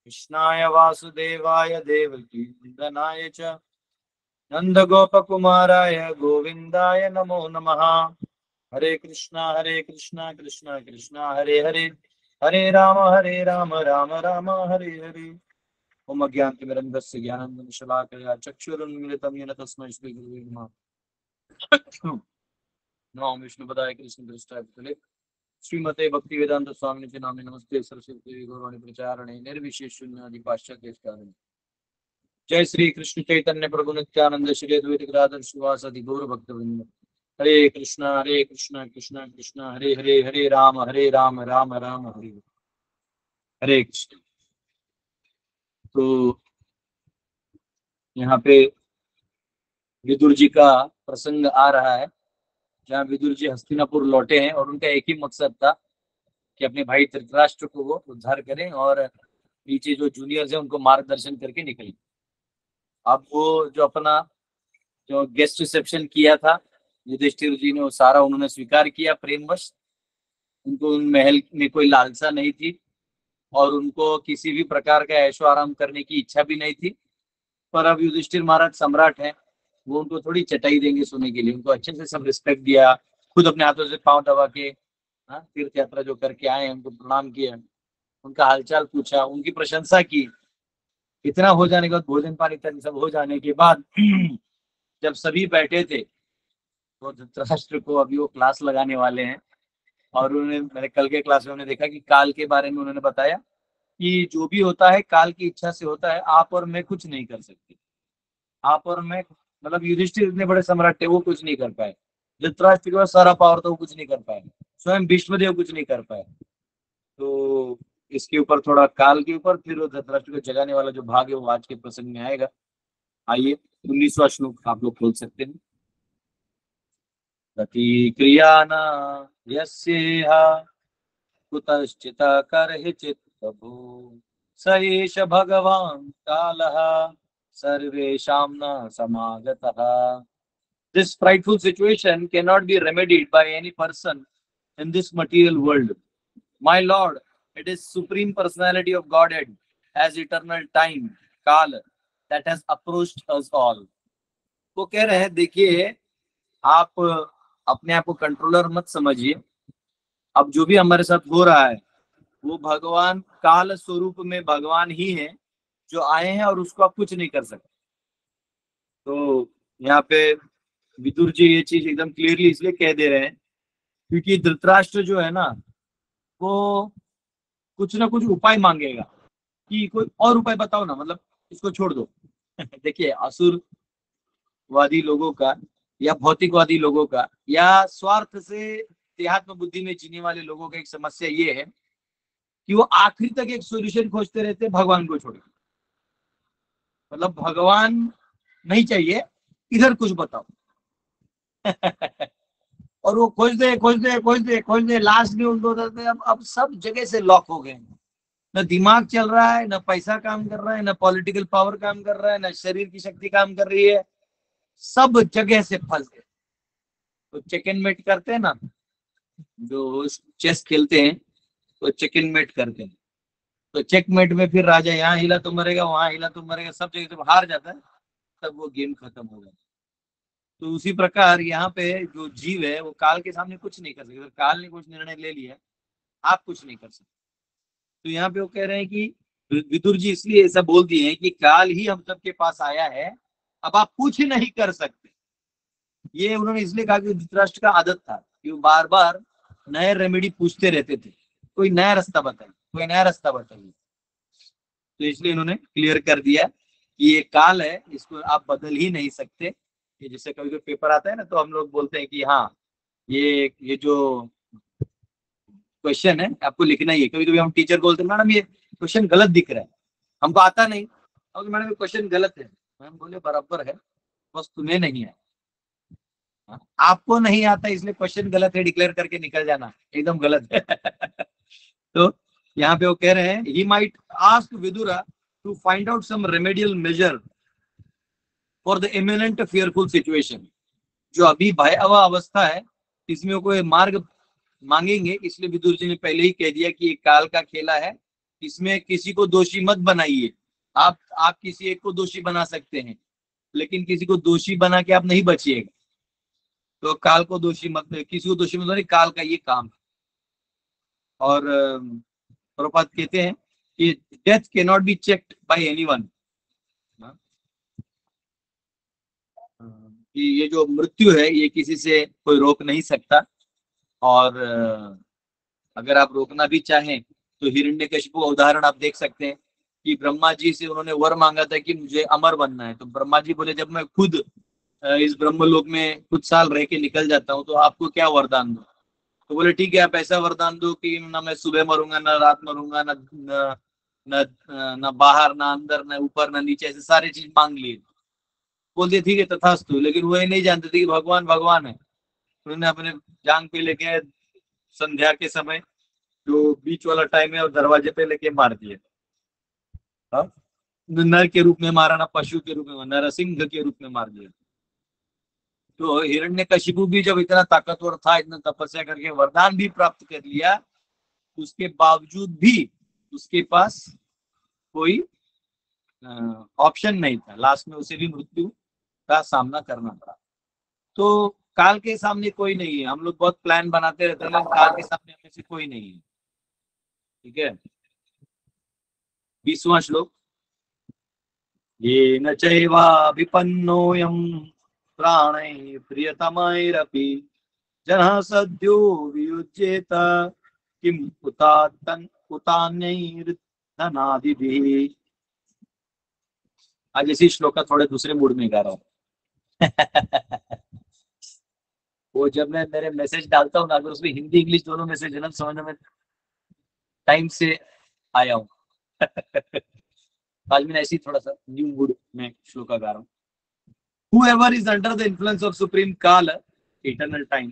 कृष्णाय वासुदेवाय देवकी नंदनाय च नंदगोपकुमाराय गोविंदाय नमो नमः। हरे कृष्णा कृष्णा कृष्णा हरे हरे, हरे राम राम राम हरे हरे। ओम अज्ञानतिमिरन्धस्य ज्ञानाञ्जनशलाकया चक्षुरुन्मिलितं येन तस्मै श्रीगुरुवे नमः। नमो विष्णुपदाय कृष्णप्रेष्ठाय भूतले श्रीमते भक्तिवेदांत स्वामी के नामे नमस्ते सरस्वती गौरवाणी प्रचारणे निर्विशेष शून्यादि पाश्चात्य कारणं। जय श्री कृष्ण चैतन्य प्रभु नित्यानंद श्री अद्वैत गदाधर श्रीवासादि गौर भक्तवृंद। हरे कृष्णा कृष्णा कृष्णा हरे हरे, हरे राम राम राम हरे हरे। हरे कृष्ण। तो यहाँ पे विदुर जी का प्रसंग आ रहा है, जहाँ विदुर जी हस्तिनापुर लौटे हैं और उनका एक ही मकसद था कि अपने भाई धृतराष्ट्र को वो उद्धार करें और नीचे जो जूनियर्स हैं उनको मार्गदर्शन करके निकले। अब वो जो अपना जो गेस्ट रिसेप्शन किया था युधिष्ठिर जी ने, वो सारा उन्होंने स्वीकार किया प्रेमवश। उनको उन महल में कोई लालसा नहीं थी और उनको किसी भी प्रकार का ऐशो आराम करने की इच्छा भी नहीं थी। पर अब युधिष्ठिर महाराज सम्राट हैं, वो उनको थोड़ी चटाई देंगे सोने के लिए। उनको अच्छे से सब रिस्पेक्ट दिया, खुद अपने हाथों से पांव दबा के तीर्थ यात्रा जो करके आए उनको प्रणाम किया, उनका हालचाल पूछा, उनकी प्रशंसा की। इतना हो जाने के बाद, भोजन पानी तक सब हो जाने के बाद जब सभी बैठे थे तो धृतराष्ट्र को अभी वो क्लास लगाने वाले हैं। और उन्होंने, मैंने कल के क्लास में उन्होंने देखा कि काल के बारे में उन्होंने बताया कि जो भी होता है काल की इच्छा से होता है, आप और मैं कुछ नहीं कर सकते। आप और मैं, मतलब युधिष्ठिर इतने बड़े सम्राट थे, वो कुछ नहीं कर पाए। धृतराष्ट्र के पास सारा पावर था, वो कुछ नहीं कर पाए। स्वयं भीष्मदेव कुछ नहीं कर पाए। तो इसके ऊपर थोड़ा काल के ऊपर फिर धृतराष्ट्र को जगाने वाला जो भाग है वो आज के प्रसंग में आएगा। आइए 19वां श्लोक आप लोग खोल सकते हैं। प्रतिक्रिया न यस्येह कुतश्चित् करहिचित् प्रभु स एष भगवान् कालः सर्वेषां न समागतः। This frightful situation cannot be remedied by any person in this material world. My Lord, it is Supreme Personality of Godhead as eternal time, Kal, that has approached us all. वो कह रहे हैं, देखिए आप अपने आप को कंट्रोलर मत समझिए। अब जो भी हमारे साथ हो रहा है वो भगवान काल स्वरूप में भगवान ही है जो आए हैं और उसको आप कुछ नहीं कर सकते। तो यहाँ पे विदुर जी ये चीज एकदम क्लियरली इसलिए कह दे रहे हैं क्योंकि धृतराष्ट्र जो है ना, वो कुछ ना कुछ उपाय मांगेगा कि कोई और उपाय बताओ ना, मतलब इसको छोड़ दो। देखिए असुरवादी लोगों का या भौतिकवादी लोगों का या स्वार्थ से देहात्म बुद्धि में जीने वाले लोगों का एक समस्या ये है कि वो आखिरी तक एक सोल्यूशन खोजते रहते हैं भगवान को छोड़ के। मतलब भगवान नहीं चाहिए, इधर कुछ बताओ। और वो खोज दे लास्ट में उनको अब सब जगह से लॉक हो गए। न दिमाग चल रहा है, न पैसा काम कर रहा है, न पॉलिटिकल पावर काम कर रहा है, न शरीर की शक्ति काम कर रही है, सब जगह से फंस गए। तो चेक एंड मेट करते हैं ना, जो चेस खेलते हैं तो चेक एंड मेट करते हैं। तो चेकमेट में फिर राजा यहाँ हिला तो मरेगा, वहां हिला तो मरेगा, सब जगह जब हार जाता है तब वो गेम खत्म हो जाता है। तो उसी प्रकार यहाँ पे जो जीव है वो काल के सामने कुछ नहीं कर सकते। अगर काल ने कुछ निर्णय ले लिया, आप कुछ नहीं कर सकते। तो यहाँ पे वो कह रहे हैं कि विदुर जी इसलिए ऐसा बोल दिए हैं कि काल ही हम सबके पास आया है, अब आप कुछ नहीं कर सकते। ये उन्होंने इसलिए कहा कि धृतराष्ट्र का आदत था कि वो बार बार नए रेमेडी पूछते रहते थे, कोई नया रास्ता बताइए, कोई नया रास्ता बताइए। तो इसलिए इन्होंने क्लियर कर दिया कि ये काल है, इसको आप बदल ही नहीं सकते। कि जैसे कभी कोई पेपर आता है ना, तो हम लोग बोलते हैं कि हाँ ये जो क्वेश्चन है आपको लिखना ही है। कभी कभी हम टीचर बोलते हैं मैडम ये क्वेश्चन गलत दिख रहा है, हमको आता नहीं, और मैडम ये क्वेश्चन गलत है। मैम बोले बराबर है, बस तुम्हें नहीं है। आपको नहीं आता इसलिए क्वेश्चन गलत है डिक्लेयर करके निकल जाना एकदम गलत है। तो यहाँ पे वो कह रहे हैं he might ask Vidura to find out some remedial measure for the imminent fearful situation. जो अभी भयावह अवस्था है इसमें कोई मार्ग मांगेंगे, इसलिए विदुर जी ने पहले ही कह दिया कि ये काल का खेला है, इसमें किसी को दोषी मत बनाइए। आप किसी एक को दोषी बना सकते हैं, लेकिन किसी को दोषी बना के आप नहीं बचिएगा। तो काल को दोषी मत, किसी को दोषी मत बनाइए, काल का ये काम है। और प्रभुपाद कहते हैं कि death can not be checked by anyone, कि ये जो मृत्यु है ये किसी से कोई रोक नहीं सकता। और अगर आप रोकना भी चाहें तो हिरण्यकशिपु का उदाहरण आप देख सकते हैं कि ब्रह्मा जी से उन्होंने वर मांगा था कि मुझे अमर बनना है, तो ब्रह्मा जी बोले जब मैं खुद इस ब्रह्मलोक में कुछ साल रह के निकल जाता हूँ तो आपको क्या वरदान दो। तो बोले ठीक है, आप ऐसा वरदान दो कि ना मैं सुबह मरूंगा, ना रात मरूंगा, ना न, न, न बाहर, ना अंदर, ना ऊपर, ना नीचे, ऐसे सारी चीज मांग लिए। बोलते ठीक है तथास्तु, लेकिन वो ये नहीं जानते थे कि भगवान भगवान है। उन्होंने अपने जांग पे लेके संध्या के समय जो बीच वाला टाइम है और दरवाजे पे लेके मार दिए। हाँ? नर के रूप में मारा, ना पशु के रूप में, नरसिंह के रूप में मार दिया। तो हिरण्यकशिपु भी जब इतना ताकतवर था, इतना तपस्या करके वरदान भी प्राप्त कर लिया, उसके बावजूद भी उसके पास कोई ऑप्शन नहीं था। लास्ट में उसे भी मृत्यु का सामना करना पड़ा। तो काल के सामने कोई नहीं है। हम लोग बहुत प्लान बनाते रहते हैं, लेकिन काल के सामने हमें से कोई नहीं है। ठीक है, 20वां श्लोक। येन चैवा विपन्नोऽयं प्राणैः प्रियतमैरपि जनः सद्यो वियुज्येत किम उतान्यैर्धनादिभिः। आज इसी श्लोक का थोड़े दूसरे मूड में गा रहा हूँ। वो जब मैं मेरे मैसेज डालता हूँ ना, अगर उसमें हिंदी इंग्लिश दोनों मैसेज है ना, समझने में टाइम से आया हूँ। आज मैंने ऐसे ही थोड़ा सा न्यू मूड में श्लोक गा रहा हूँ। Whoever is under the influence of supreme Kala, eternal time,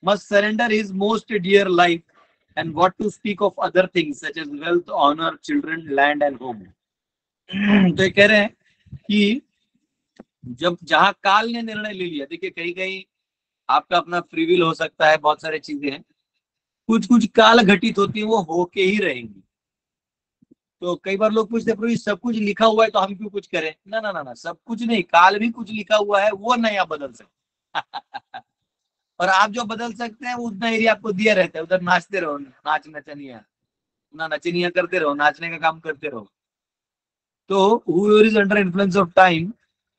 must surrender his most dear life, and what to speak of other things such as wealth, honor, children, land and home. तो ये कह रहे हैं कि जब जहां काल ने निर्णय ले लिया, देखिए कहीं कहीं आपका अपना फ्री विल हो सकता है, बहुत सारी चीजें हैं, कुछ कुछ काल घटित होती है, वो होके ही रहेंगी। तो कई बार लोग पूछते हैं सब कुछ लिखा हुआ है तो हम क्यों कुछ करें। ना ना ना ना, सब कुछ नहीं, काल भी कुछ लिखा हुआ है, वो नया बदल सकते। और आप जो बदल सकते हैं उतना एरिया आपको दिया रहता है, उधर नाचते रहो, नाच नचनिया ना नचनिया करते रहो, नाचने का काम करते रहो। तो whoever is under influence of time,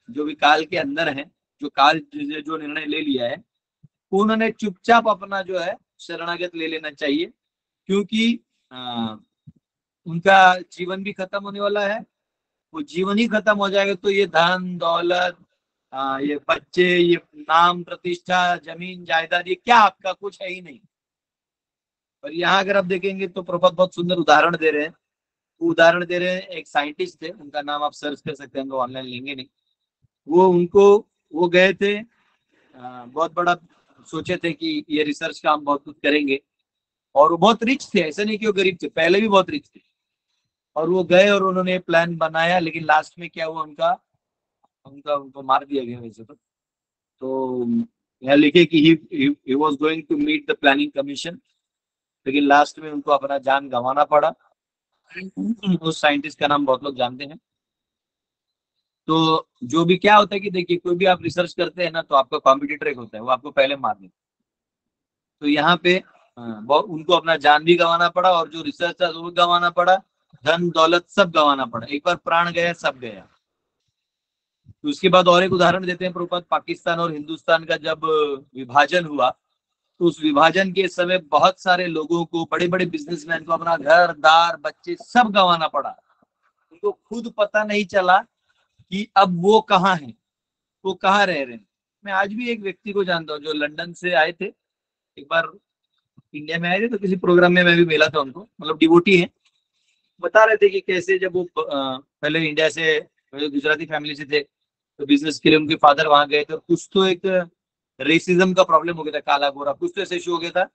जो भी काल के अंदर है, जो काल जो निर्णय ले लिया है, उन्होंने चुपचाप अपना जो है शरणागत ले लेना चाहिए। क्योंकि उनका जीवन भी खत्म होने वाला है। वो जीवन ही खत्म हो जाएगा तो ये धन दौलत, ये बच्चे, ये नाम प्रतिष्ठा, जमीन जायदाद, ये क्या आपका कुछ है ही नहीं। और यहाँ अगर आप देखेंगे तो प्रभुपाद बहुत सुंदर उदाहरण दे रहे हैं। वो उदाहरण दे रहे हैं, एक साइंटिस्ट थे, उनका नाम आप सर्च कर सकते हैं, ऑनलाइन लेंगे नहीं। वो उनको वो गए थे, बहुत बड़ा सोचे थे कि ये रिसर्च का हम बहुत कुछ करेंगे। और वो बहुत रिच थे, ऐसा नहीं कि वो गरीब थे, पहले भी बहुत रिच थे। और वो गए और उन्होंने प्लान बनाया, लेकिन लास्ट में क्या हुआ, उनका उनका उनको मार दिया गया वैसे तो यहाँ लिखे कि he was going to meet the planning commission, लेकिन लास्ट में उनको अपना जान गंवाना पड़ा। उस साइंटिस्ट का नाम बहुत लोग जानते हैं। तो जो भी क्या होता है कि देखिए, कोई भी आप रिसर्च करते हैं ना, तो आपका कॉम्पिटिटर एक होता है, वो आपको पहले मार देता है। तो यहाँ पे उनको अपना जान भी गंवाना पड़ा, और जो रिसर्च था वो गंवाना पड़ा, धन दौलत सब गंवाना पड़ा। एक बार प्राण गया सब गया। तो उसके बाद और एक उदाहरण देते हैं प्रभुपाद, पाकिस्तान और हिंदुस्तान का जब विभाजन हुआ, तो उस विभाजन के समय बहुत सारे लोगों को, बड़े बड़े बिजनेसमैन को अपना घर दार बच्चे सब गंवाना पड़ा। उनको खुद पता नहीं चला कि अब वो कहाँ है, वो कहाँ रह रहे हैं। मैं आज भी एक व्यक्ति को जानता हूँ जो लंदन से आए थे, एक बार इंडिया में आए थे, तो किसी प्रोग्राम में मैं भी मिला था उनको, मतलब डिवोटी है। बता रहे थे कि कैसे जब वो पहले इंडिया से, गुजराती फैमिली से थे, तो बिजनेस के लिए उनके फादर वहां गए थे, और कुछ तो एक रेसिज्म का प्रॉब्लम हो गया था, काला गोरा कुछ तो ऐसे इशू हो गया था,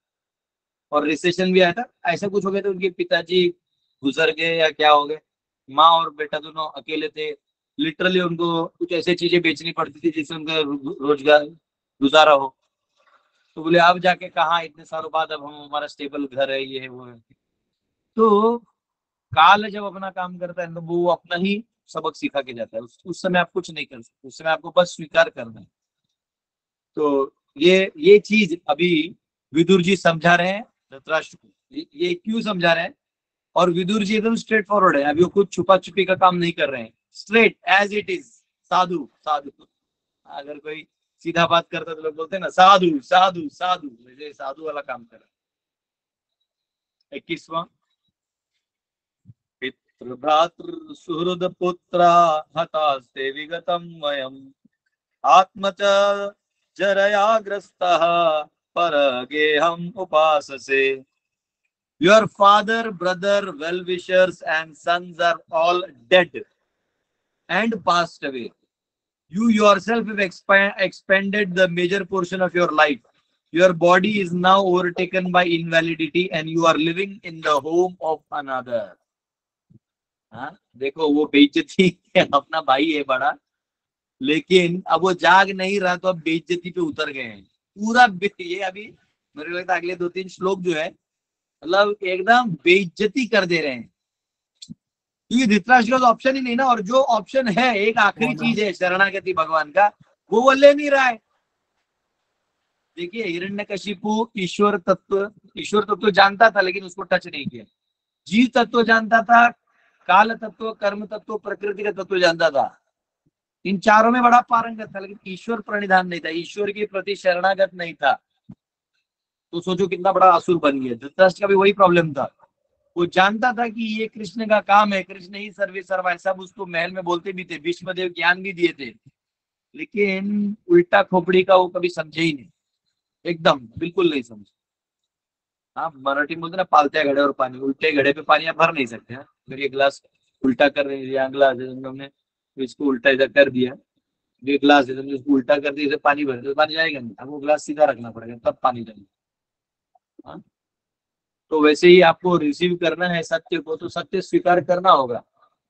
और रिसेशन भी आया था, ऐसा कुछ हो गया था। उनके पिताजी गुजर गए या क्या हो गए, माँ और बेटा दोनों अकेले थे। लिटरली उनको कुछ ऐसी चीजें बेचनी पड़ती थी जिससे उनका रोजगार गुजारा हो। तो बोले अब जाके कहाँ, इतने सालों बाद अब हम, हमारा स्टेबल घर है, ये है वो है। तो काल जब अपना काम करता है तो वो अपना ही सबक सिखा के जाता है। उस समय आप कुछ नहीं कर सकते, उस समय आपको बस स्वीकार करना है। तो ये चीज अभी विदुर जी समझा रहे हैं धृतराष्ट्र को। ये क्यों समझा रहे हैं? और विदुर जी एकदम स्ट्रेट फॉरवर्ड है, अभी वो कुछ छुपा छुपी का काम नहीं कर रहे हैं, स्ट्रेट एज इट इज, साधु साधु। अगर कोई सीधा बात करता तो लोग बोलते हैं ना साधु साधु साधु, वैसे साधु वाला काम कर रहा है। 21वां, पितृभ्रातृ सुहृद पुत्रा हतास्ते विगतम वयम आत्म च जरया ग्रस्तः परगेहम उपाससे। Your father, brother, well-wishers, and sons are all dead and passed away. You yourself have expended the major portion of your life. Your body is now overtaken by invalidity, and you are living in the home of another. हाँ, देखो वो बेइज्जती अपना भाई है बड़ा, लेकिन अब वो जाग नहीं रहा तो अब बेइज्जती पे उतर गए हैं पूरा। ये अभी मेरे को लगता है अगले 2-3 श्लोक जो है, मतलब एकदम बेइज्जती कर दे रहे हैं, क्योंकि धृतराष्ट्र का ऑप्शन ही नहीं ना। और जो ऑप्शन है, एक आखिरी चीज है शरणागति भगवान का, वो ले नहीं रहा है। देखिए हिरण्यकशिपु ईश्वर तत्व जानता था, लेकिन उसको टच नहीं किया। जीव तत्व जानता था, काल तत्व, कर्म तत्व, प्रकृति का तत्व जानता था। इन चारों में बड़ा पारंगत था, लेकिन ईश्वर प्रणिधान नहीं था, ईश्वर के प्रति शरणागत नहीं था। तो सोचो कितना बड़ा असुर बन गया। धृतराष्ट्र का भी वही प्रॉब्लम था, वो जानता था कि ये कृष्ण का काम है, कृष्ण ही सर्वे सर्वा, सब उसको महल में बोलते भी थे, भीष्मदेव ज्ञान भी दिए थे, लेकिन उल्टा खोपड़ी का वो कभी समझे ही नहीं, एकदम बिल्कुल नहीं समझे। हाँ, मराठी में बोलते ना पालत्या घड़े और पानी, उल्टे घड़े पे पानी आप भर नहीं सकते। अगर ये गिलास उल्टा कर रहे हैं, गिलास है हमने इसको उल्टा इधर कर दिया, ये गिलास है तुमने उसको उल्टा कर दिया, इसे पानी भर तो पानी जाएगा नहीं, हमको गिलास सीधा रखना पड़ेगा तब पानी जाएगा। तो वैसे ही आपको रिसीव करना है सत्य को, तो सत्य स्वीकार करना होगा।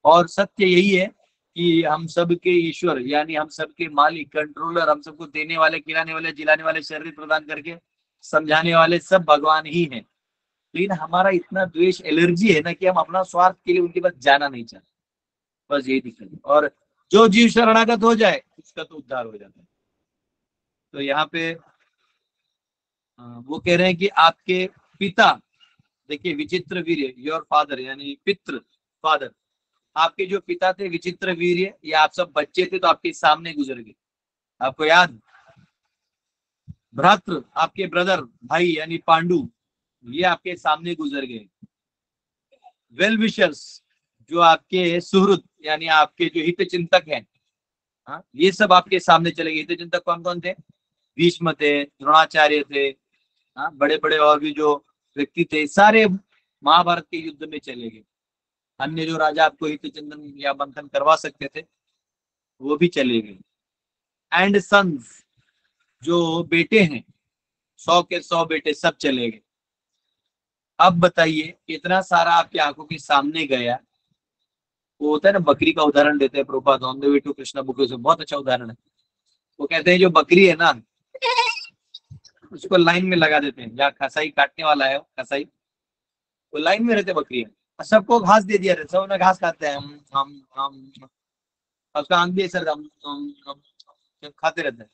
और सत्य यही है कि हम सबके ईश्वर, यानी हम सबके मालिक, कंट्रोलर, हम सबको देने वाले, खिलाने वाले, जिलाने वाले, शरीर प्रदान करके समझाने वाले सब भगवान ही हैं। लेकिन हमारा इतना द्वेष, एलर्जी है ना, कि हम अपना स्वार्थ के लिए उनके पास जाना नहीं चाहते, बस यही दिक्कत है। और जो जीव शरणागत हो जाए उसका तो उद्धार हो जाता है। तो यहाँ पे वो कह रहे हैं कि आपके पिता, देखिए विचित्र वीर्य, योर फादर यानी पितृ, फादर, आपके जो पिता थे विचित्र वीर्य, ये आप सब बच्चे थे तो आपके सामने गुजर गए, आपको याद। भ्रातृ, आपके ब्रदर, भाई यानी पांडु, ये आपके सामने गुजर गए। वेल विशर्स, जो आपके सुहृद यानी आपके जो हित चिंतक हैं, हाँ, ये सब आपके सामने चले गए। हित चिंतक कौन कौन थे? भीष्म थे, द्रोणाचार्य थे, हाँ, बड़े बड़े और भी जो व्यक्ति थे, सारे महाभारत के युद्ध में चले गए। अन्य जो राजा आपको हित चिंतन या मंथन करवा सकते थे वो भी चले गए। एंड सन्स, जो बेटे हैं, 100 के 100 बेटे सब चले गए। अब बताइए इतना सारा आपकी आंखों के सामने गया। वो होता है ना, बकरी का उदाहरण देते हैं Prabhupada on the way to Krishna book से, बहुत अच्छा उदाहरण है। वो कहते हैं जो बकरी है ना, उसको लाइन में लगा देते हैं, जहाँ कसाई काटने वाला है कसाई, वो लाइन में रहते बकरी है, सबको घास दे दिया रहता है, सब ना घास खाते हैं, उसका आंख भी ऐसा खाते रहते हैं।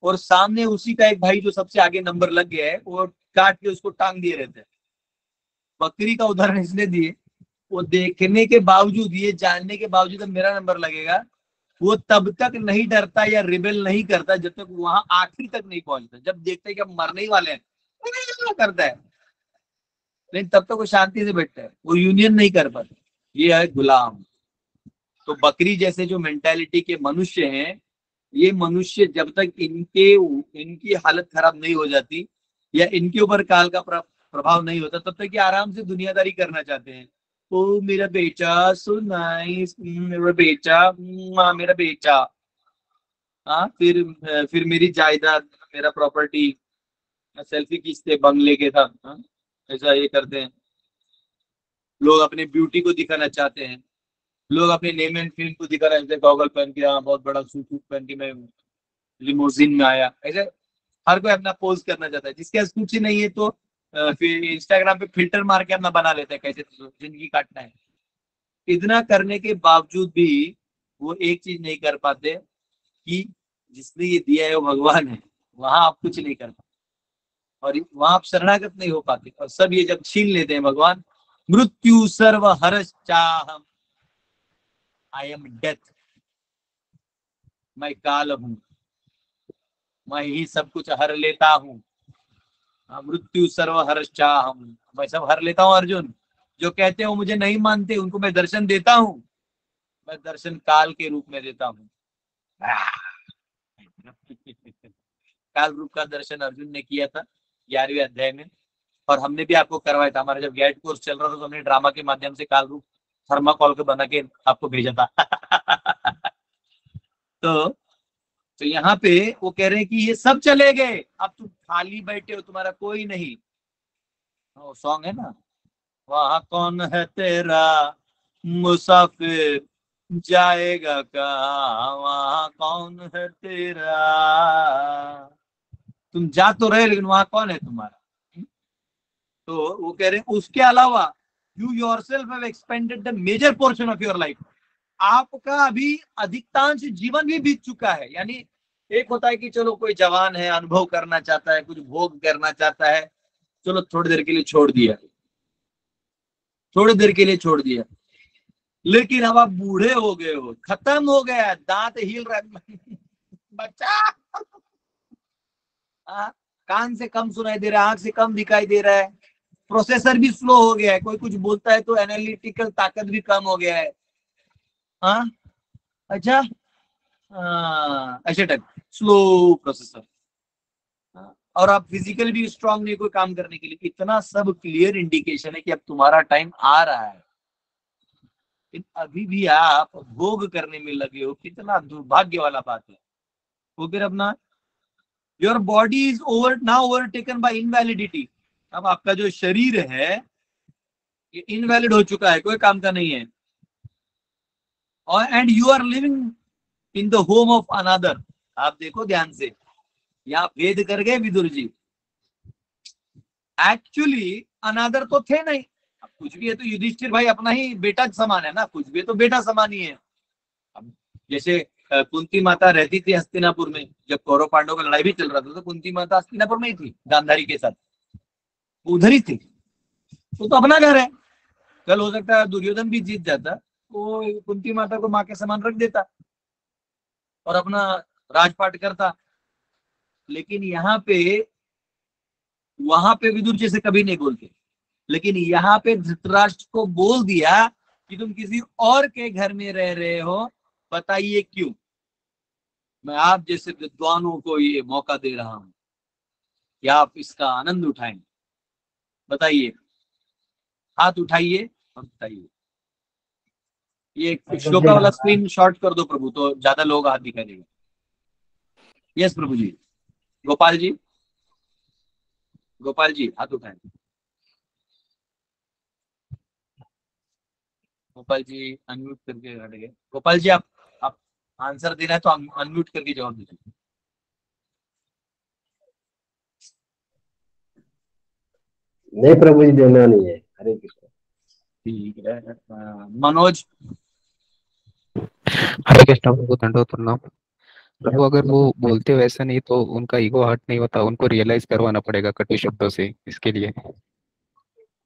और सामने उसी का एक भाई जो सबसे आगे नंबर लग गया है, वो काट के उसको टांग दिए रहते हैं। बकरी का उदाहरण इसने दिए, वो देखने के बावजूद, ये जानने के बावजूद मेरा नंबर लगेगा, वो तब तक नहीं डरता या रिबेल नहीं करता जब तक वहां आखिर तक नहीं पहुंचता। जब देखता है कि अब मरने ही वाले हैं करता है, लेकिन तब तक वो शांति से बैठता है, वो यूनियन नहीं कर पाता। ये है गुलाम। तो बकरी जैसे जो मेंटालिटी के मनुष्य हैं, ये मनुष्य जब तक इनकी हालत खराब नहीं हो जाती या इनके ऊपर काल का प्रभाव नहीं होता, तब तक ये आराम से दुनियादारी करना चाहते हैं। ओ मेरा बेटा, सो नाइस, मेरा बेटा, मेरा बेटा, हाँ, फिर मेरी जायदाद, मेरा प्रॉपर्टी, सेल्फी खींचते बंगले के साथ, हाँ, ऐसा ये करते हैं लोग, अपने ब्यूटी को दिखाना चाहते हैं लोग, अपने नेम एंड फेम को दिखाना चाहते हैं, गॉगल पहन के, हाँ, बहुत बड़ा सूट पहन के मैं लिमोजिन में आया, ऐसे हर कोई अपना पोज करना चाहता है। जिसके पास कुछ ही नहीं है तो फिर इंस्टाग्राम पे फिल्टर मार के अपना बना लेता है, कैसे तो जिंदगी काटना है। इतना करने के बावजूद भी वो एक चीज नहीं कर पाते कि जिसने ये दिया है वो भगवान है, वहां आप कुछ नहीं कर पाते और वहां आप शरणागत नहीं हो पाते। और सब ये जब छीन लेते हैं भगवान, मृत्यु सर्व हर्ष चाहम, आई एम डेथ, मैं काल हूं, मैं ही सब कुछ हर लेता हूँ। मृत्यु सर्व हर्ष चाहम, मैं सब हर लेता हूँ अर्जुन। जो कहते हो मुझे नहीं मानते उनको मैं दर्शन देता हूँ, मैं दर्शन काल के रूप में देता हूँ। काल रूप का दर्शन अर्जुन ने किया था 11वें अध्याय में, और हमने भी आपको करवाया था। हमारा जब गाइड कोर्स चल रहा था तो हमने ड्रामा के माध्यम से काल रूप थर्माकोल के बना के आपको भेजा था। तो यहाँ पे वो कह रहे हैं कि ये सब चले गए, अब तुम खाली बैठे हो, तुम्हारा कोई नहीं। सॉन्ग है ना, वहां कौन है तेरा मुसाफिर, जाएगा कहाँ, वहां कौन है तेरा। तुम जा तो रहे लेकिन वहां कौन है तुम्हारा। तो वो कह रहे हैं उसके अलावा you yourself have expended the major portion of your life, आपका अभी अधिकांश जीवन भी बीत चुका है। यानी एक होता है कि चलो कोई जवान है, अनुभव करना चाहता है, कुछ भोग करना चाहता है, चलो थोड़ी देर के लिए छोड़ दिया, थोड़ी देर के लिए छोड़ दिया। लेकिन अब आप बूढ़े हो गए हो, खत्म हो गया, दांत हिल रहा बच्चा, कान से कम सुनाई दे रहा है, आंख से कम दिखाई दे रहा है, प्रोसेसर भी स्लो हो गया है, कोई कुछ बोलता है तो एनालिटिकल ताकत भी कम हो गया है। हाँ अच्छा, ऐसे टाइप स्लो प्रोसेसर। और आप फिजिकली भी स्ट्रांग नहीं कोई काम करने के लिए। इतना सब क्लियर इंडिकेशन है कि अब तुम्हारा टाइम आ रहा है, अभी भी आप भोग करने में लगे हो, कितना दुर्भाग्य वाला बात है। वो फिर अपना your body is over now overtaken by invalidity, अब आपका जो शरीर है ये इनवैलिड हो चुका है, कोई काम का नहीं है। और and you are living in the home of another. आप देखो ध्यान से, यहाँ भेद कर गए विदुर जी। एक्चुअली अनादर तो थे नहीं, अब कुछ भी है तो युधिष्ठिर भाई अपना ही बेटा समान है ना, कुछ भी तो बेटा समान ही है। अब जैसे कुंती माता रहती थी हस्तिनापुर में, जब कौरव पांडव का लड़ाई भी चल रहा था तो कुंती माता हस्तिनापुर में ही थी गांधारी के साथ, उधर ही थी। तो अपना घर है, कल हो सकता है दुर्योधन भी जीत जाता, वो कुंती माता को माँ के समान रख देता और अपना राजपाट करता। लेकिन यहाँ पे, वहां पे विदुर जैसे कभी नहीं बोलते, लेकिन यहाँ पे धृतराष्ट्र को बोल दिया कि तुम किसी और के घर में रह रहे हो, बताइए क्यों। मैं आप जैसे विद्वानों को ये मौका दे रहा हूं कि आप इसका आनंद उठाएं, बताइए, हाथ उठाइए और बताइए। ये श्लोका वाला स्क्रीन शॉट कर दो प्रभु, तो ज्यादा लोग हाथ दिखाई देगा। यस प्रभु जी। गोपाल जी, गोपाल जी हाथ उठाएं। गोपाल जी अनम्यूट करके हट गए। गोपाल जी आप आंसर देना है तो अनम्यूट करके जवाब दीजिए। नहीं प्रभु जी, देना नहीं है। हरे कृष्ण। ठीक है, मनोज। हरे कृष्णा प्रभु, दंडवत प्रणाम प्रभु। अगर वो बोलते वैसा नहीं तो उनका ईगो हर्ट नहीं होता, उनको रियलाइज करवाना पड़ेगा कटु शब्दों से, इसके लिए।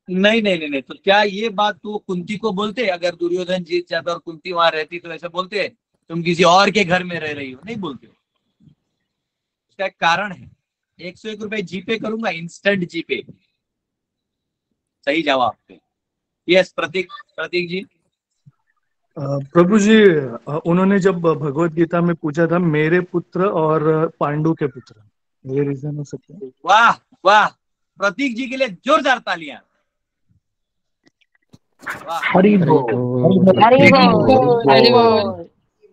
नहीं नहीं नहीं नहीं, तो क्या ये बात तो कुंती को बोलते, अगर दुर्योधन जीत जाता और कुंती वहां रहती तो ऐसा बोलते तुम किसी और के घर में रह रही हो, नहीं बोलते। उसका एक कारण है, 101 रुपए जीपे करूंगा, इंस्टेंट जीपे। सही जवाब पे। यस प्रतीक, प्रतीक जी। प्रभु जी, उन्होंने जब भगवत गीता में पूछा था मेरे पुत्र और पांडु के पुत्र, ये रीजन हो सकता है। वाह वाह, प्रतीक जी के लिए जोरदार तालियां। वाह, हरि हरि बोल। बोल, हरि हरि बोल, हरि बोल।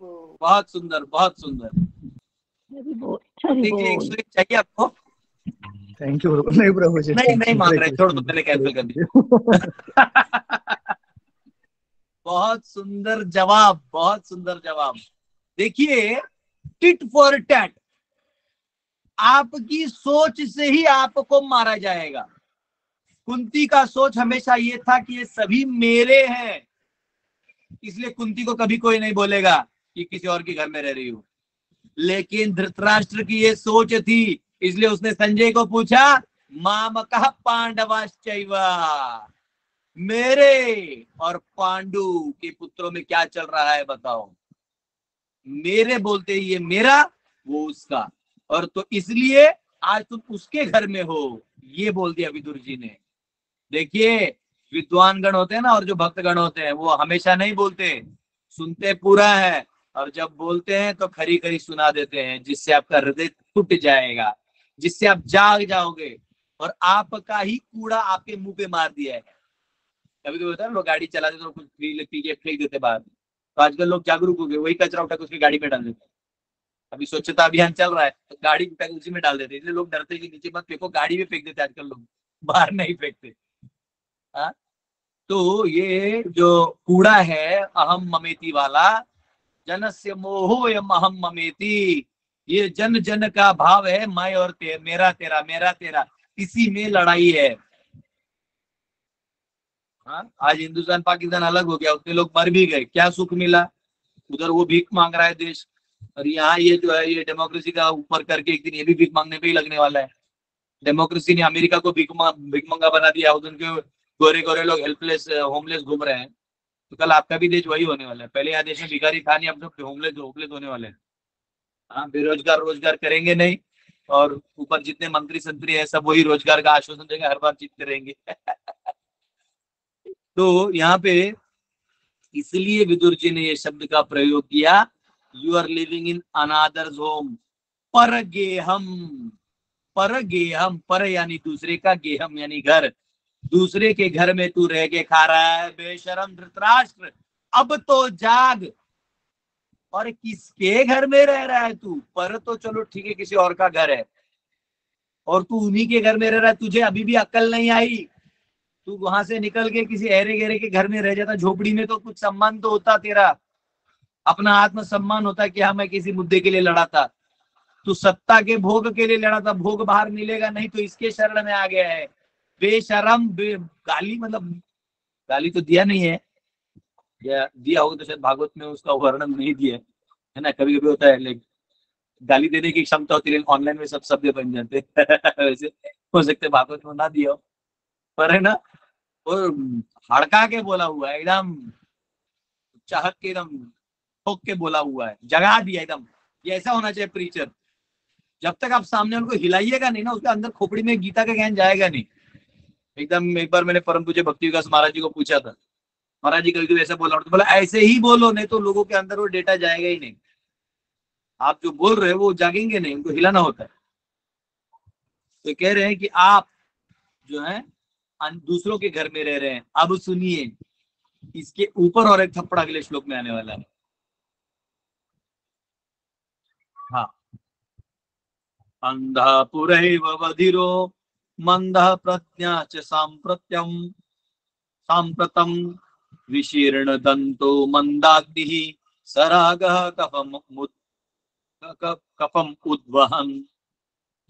बोल, बहुत सुंदर, बहुत सुंदर। हरि बोल, हरि प्रतीक जी बोल। 101 चाहिए आपको? थैंक यू नहीं प्रभु जी, नहीं नहीं मांग हरे रहे, छोड़ दो, कृष्ण, पहले हरे कैंसिल कर दी। कृष्ण। बहुत सुंदर जवाब, बहुत सुंदर जवाब। देखिए, टिट फॉर टैट, आपकी सोच से ही आपको मारा जाएगा। कुंती का सोच हमेशा ये था कि ये सभी मेरे हैं, इसलिए कुंती को कभी कोई नहीं बोलेगा कि किसी और के घर में रह रही हो। लेकिन धृतराष्ट्र की ये सोच थी, इसलिए उसने संजय को पूछा, मामकः पांडवाश्चैव, मेरे और पांडु के पुत्रों में क्या चल रहा है बताओ। मेरे बोलते ही ये मेरा, वो उसका, और तो इसलिए आज तुम उसके घर में हो, ये बोल दिया विदुर जी ने। देखिए विद्वान गण होते हैं ना, और जो भक्त गण होते हैं, वो हमेशा नहीं बोलते, सुनते पूरा है, और जब बोलते हैं तो खरी खरी सुना देते हैं, जिससे आपका हृदय टूट जाएगा, जिससे आप जाग जाओगे और आपका ही कूड़ा आपके मुंह पे मार दिया है। कभी कभी होता है ना, लोग गाड़ी चलाते तो कुछ पी के फेंक देते बाहर, तो आजकल लोग जागरूक हो गए, वही कचरा उठा के उसकी गाड़ी में डाल देते। अभी स्वच्छता अभियान चल रहा है तो गाड़ी उठा के उसी में डाल देते, इसलिए लोग डरते कि नीचे मत फेंको, गाड़ी में फेंक देते आजकल लोग, बाहर नहीं फेंकते। हाँ, तो ये जो कूड़ा है अहम ममेती वाला, जनस्य मोहोयम अहम ममेती, ये जन जन का भाव है, मैं और मेरा तेरा, मेरा तेरा, इसी में लड़ाई है। हाँ, आज हिंदुस्तान पाकिस्तान अलग हो गया, उतने लोग मर भी गए, क्या सुख मिला? उधर वो भीख मांग रहा है देश, और यहाँ ये जो है ये डेमोक्रेसी का ऊपर करके एक दिन ये भी भीख मांगने पे ही लगने वाला है। डेमोक्रेसी ने अमेरिका को भीख मंगा बना दिया, उनके गोरे गोरे लोग हेल्पलेस होमलेस घूम रहे हैं, तो कल आपका भी देश वही होने वाला है। पहले यहाँ देश में भिखारी था नहीं, अब सब होमलेस होमलेस होने वाले हैं। हाँ, बेरोजगार रोजगार करेंगे नहीं, और ऊपर जितने मंत्री संतरी है सब वही रोजगार का आश्वासन देंगे, हर बार जीतते रहेंगे। तो यहाँ पे इसलिए विदुर जी ने ये शब्द का प्रयोग किया, you are living in another's home, पर गेहम, पर गेहम, पर यानी दूसरे का, गेहम यानी घर, दूसरे के घर में तू रह के खा रहा है, बेशरम धृतराष्ट्र, अब तो जाग। और किसके घर में रह रहा है तू? पर तो चलो ठीक है, किसी और का घर है, और तू उन्हीं के घर में रह रहा है, तुझे अभी भी अक्ल नहीं आई? तू वहां से निकल के किसी अहरे गहरे के घर में रह जाता, झोपड़ी में, तो कुछ सम्मान तो होता तेरा, अपना आत्मसम्मान होता कि हाँ मैं किसी मुद्दे के लिए लड़ा था। तू सत्ता के भोग के लिए लड़ा था, भोग बाहर मिलेगा नहीं, तो इसके शरण में आ गया है, बेशरम। गाली मतलब गाली तो दिया नहीं है, या दिया होगा तो शायद भागवत में उसका वर्णन नहीं दिया है ना, कभी कभी होता है, लेकिन गाली देने की क्षमता होती है, ऑनलाइन में सब शब्द बन जाते हैं। वैसे हो सकते भागवत में ना दिया हो, पर है ना, और हड़का के बोला हुआ है, एकदम चाहत के, एकदम ठोक के बोला हुआ है, जगा दिया एकदम। ये ऐसा होना चाहिए प्रीचर, जब तक आप सामने उनको हिलाइएगा नहीं ना, उसके अंदर खोपड़ी में गीता का ज्ञान जाएगा नहीं एकदम। एक बार मैंने परम पूज्य भक्ति विकास महाराज जी को पूछा था, महाराज जी कभी कभी ऐसा बोला, तो बोला ऐसे ही बोलो, नहीं तो लोगों के अंदर वो डेटा जाएगा ही नहीं, आप जो बोल रहे हो वो जागेंगे नहीं, उनको हिलाना होता है। तो कह रहे हैं कि आप जो है दूसरों के घर में रह रहे हैं। अब सुनिए, इसके ऊपर और एक थप्पड़ अगले श्लोक में आने वाला है। हाँ, अंधा पुरैव बधिरो मंदः प्रज्ञा च सांप्रतम विशीर्ण दंतो मंदाग्निः सरागः कफम उद्वहन।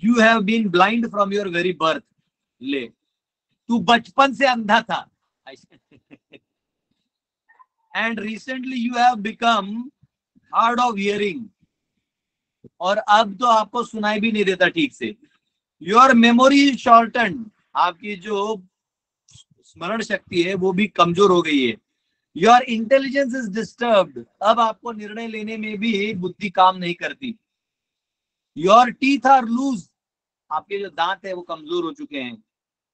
You have been blind from your very birth. ले, तू बचपन से अंधा था, and recently you have become hard of hearing, और अब तो आपको सुनाई भी नहीं देता ठीक से। योर मेमोरी इज शॉर्टन, आपकी जो स्मरण शक्ति है वो भी कमजोर हो गई है। योर इंटेलिजेंस इज डिस्टर्ब्ड, अब आपको निर्णय लेने में भी बुद्धि काम नहीं करती। योर टीथ आर लूज, आपके जो दांत है वो कमजोर हो चुके हैं।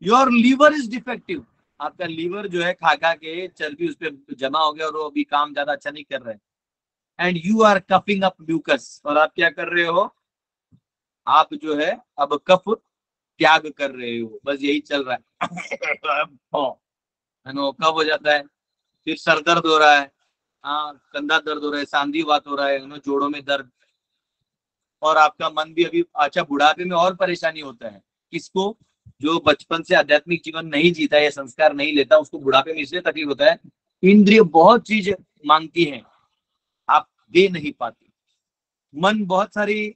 योर लीवर इज डिफेक्टिव, आपका लीवर जो है खा खा के चर्बी उस पर जमा हो गया और वो अभी काम ज्यादा अच्छा नहीं कर रहे हैं। And you are coughing up mucus, और आप क्या कर रहे हो? आप जो है अब कफ त्याग कर रहे हो, बस यही चल रहा है। कब हो जाता है? फिर सर दर्द हो रहा है, हाँ कंधा दर्द हो रहा है, सांधिवात हो रहा है, जोड़ों में दर्द, और आपका मन भी अभी, अच्छा बुढ़ापे में और परेशानी होता है। किसको? जो बचपन से आध्यात्मिक जीवन नहीं जीता या संस्कार नहीं लेता, उसको बुढ़ापे में इसलिए तकलीफ होता है, इंद्रिय बहुत चीज मांगती है, आप दे नहीं पाते। मन बहुत सारी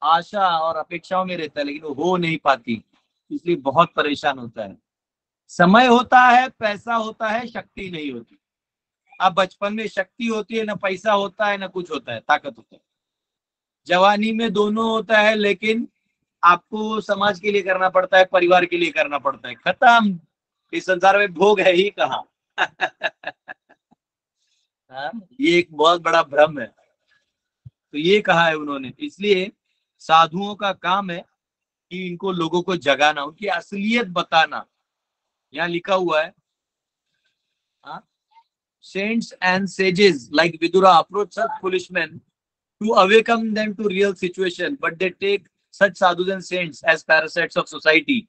आशा और अपेक्षाओं में रहता है, लेकिन वो हो नहीं पाती, इसलिए बहुत परेशान होता है। समय होता है, पैसा होता है, शक्ति नहीं होती। अब बचपन में शक्ति होती है, ना पैसा होता है, ना कुछ होता है, ताकत होता है। जवानी में दोनों होता है, लेकिन आपको समाज के लिए करना पड़ता है, परिवार के लिए करना पड़ता है। खत्म, इस संसार में भोग है ही कहाँ। हाँ, ये एक बहुत बड़ा भ्रम है। तो ये कहा है उन्होंने। इसलिए साधुओं का काम है कि इनको लोगों को जगाना, उनकी असलियत बताना। यहाँ लिखा हुआ है, saints and sages like Vidura approach such foolish men to awaken them to real situation, but they take such sadhus and saints as parasites of society,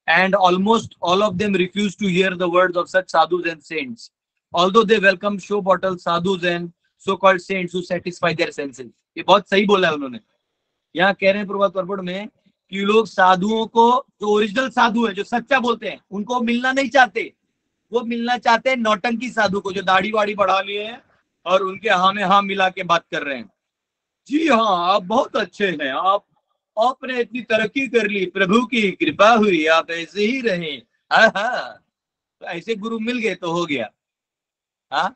and almost all of them refuse to hear the words of such sadhus and saints, although they welcome show bottle sadhus and so-called saints who satisfy their senses. ये बहुत सही बोला है उन्होंने। यहाँ कह रहे हैं प्रभात पर्पण में कि लोग साधुओं को, जो ओरिजिनल साधु है, जो सच्चा बोलते हैं, उनको मिलना नहीं चाहते। वो मिलना चाहते हैं नौटंकी साधु को, जो दाढ़ी वाड़ी बढ़ा लिए हैं और उनके हाँ में हाँ मिला के बात कर रहे हैं। जी हाँ, आप बहुत अच्छे हैं, आपने इतनी तरक्की कर ली, प्रभु की कृपा हुई, आप ऐसे ही रहे। तो ऐसे गुरु मिल गए तो हो गया। हाँ,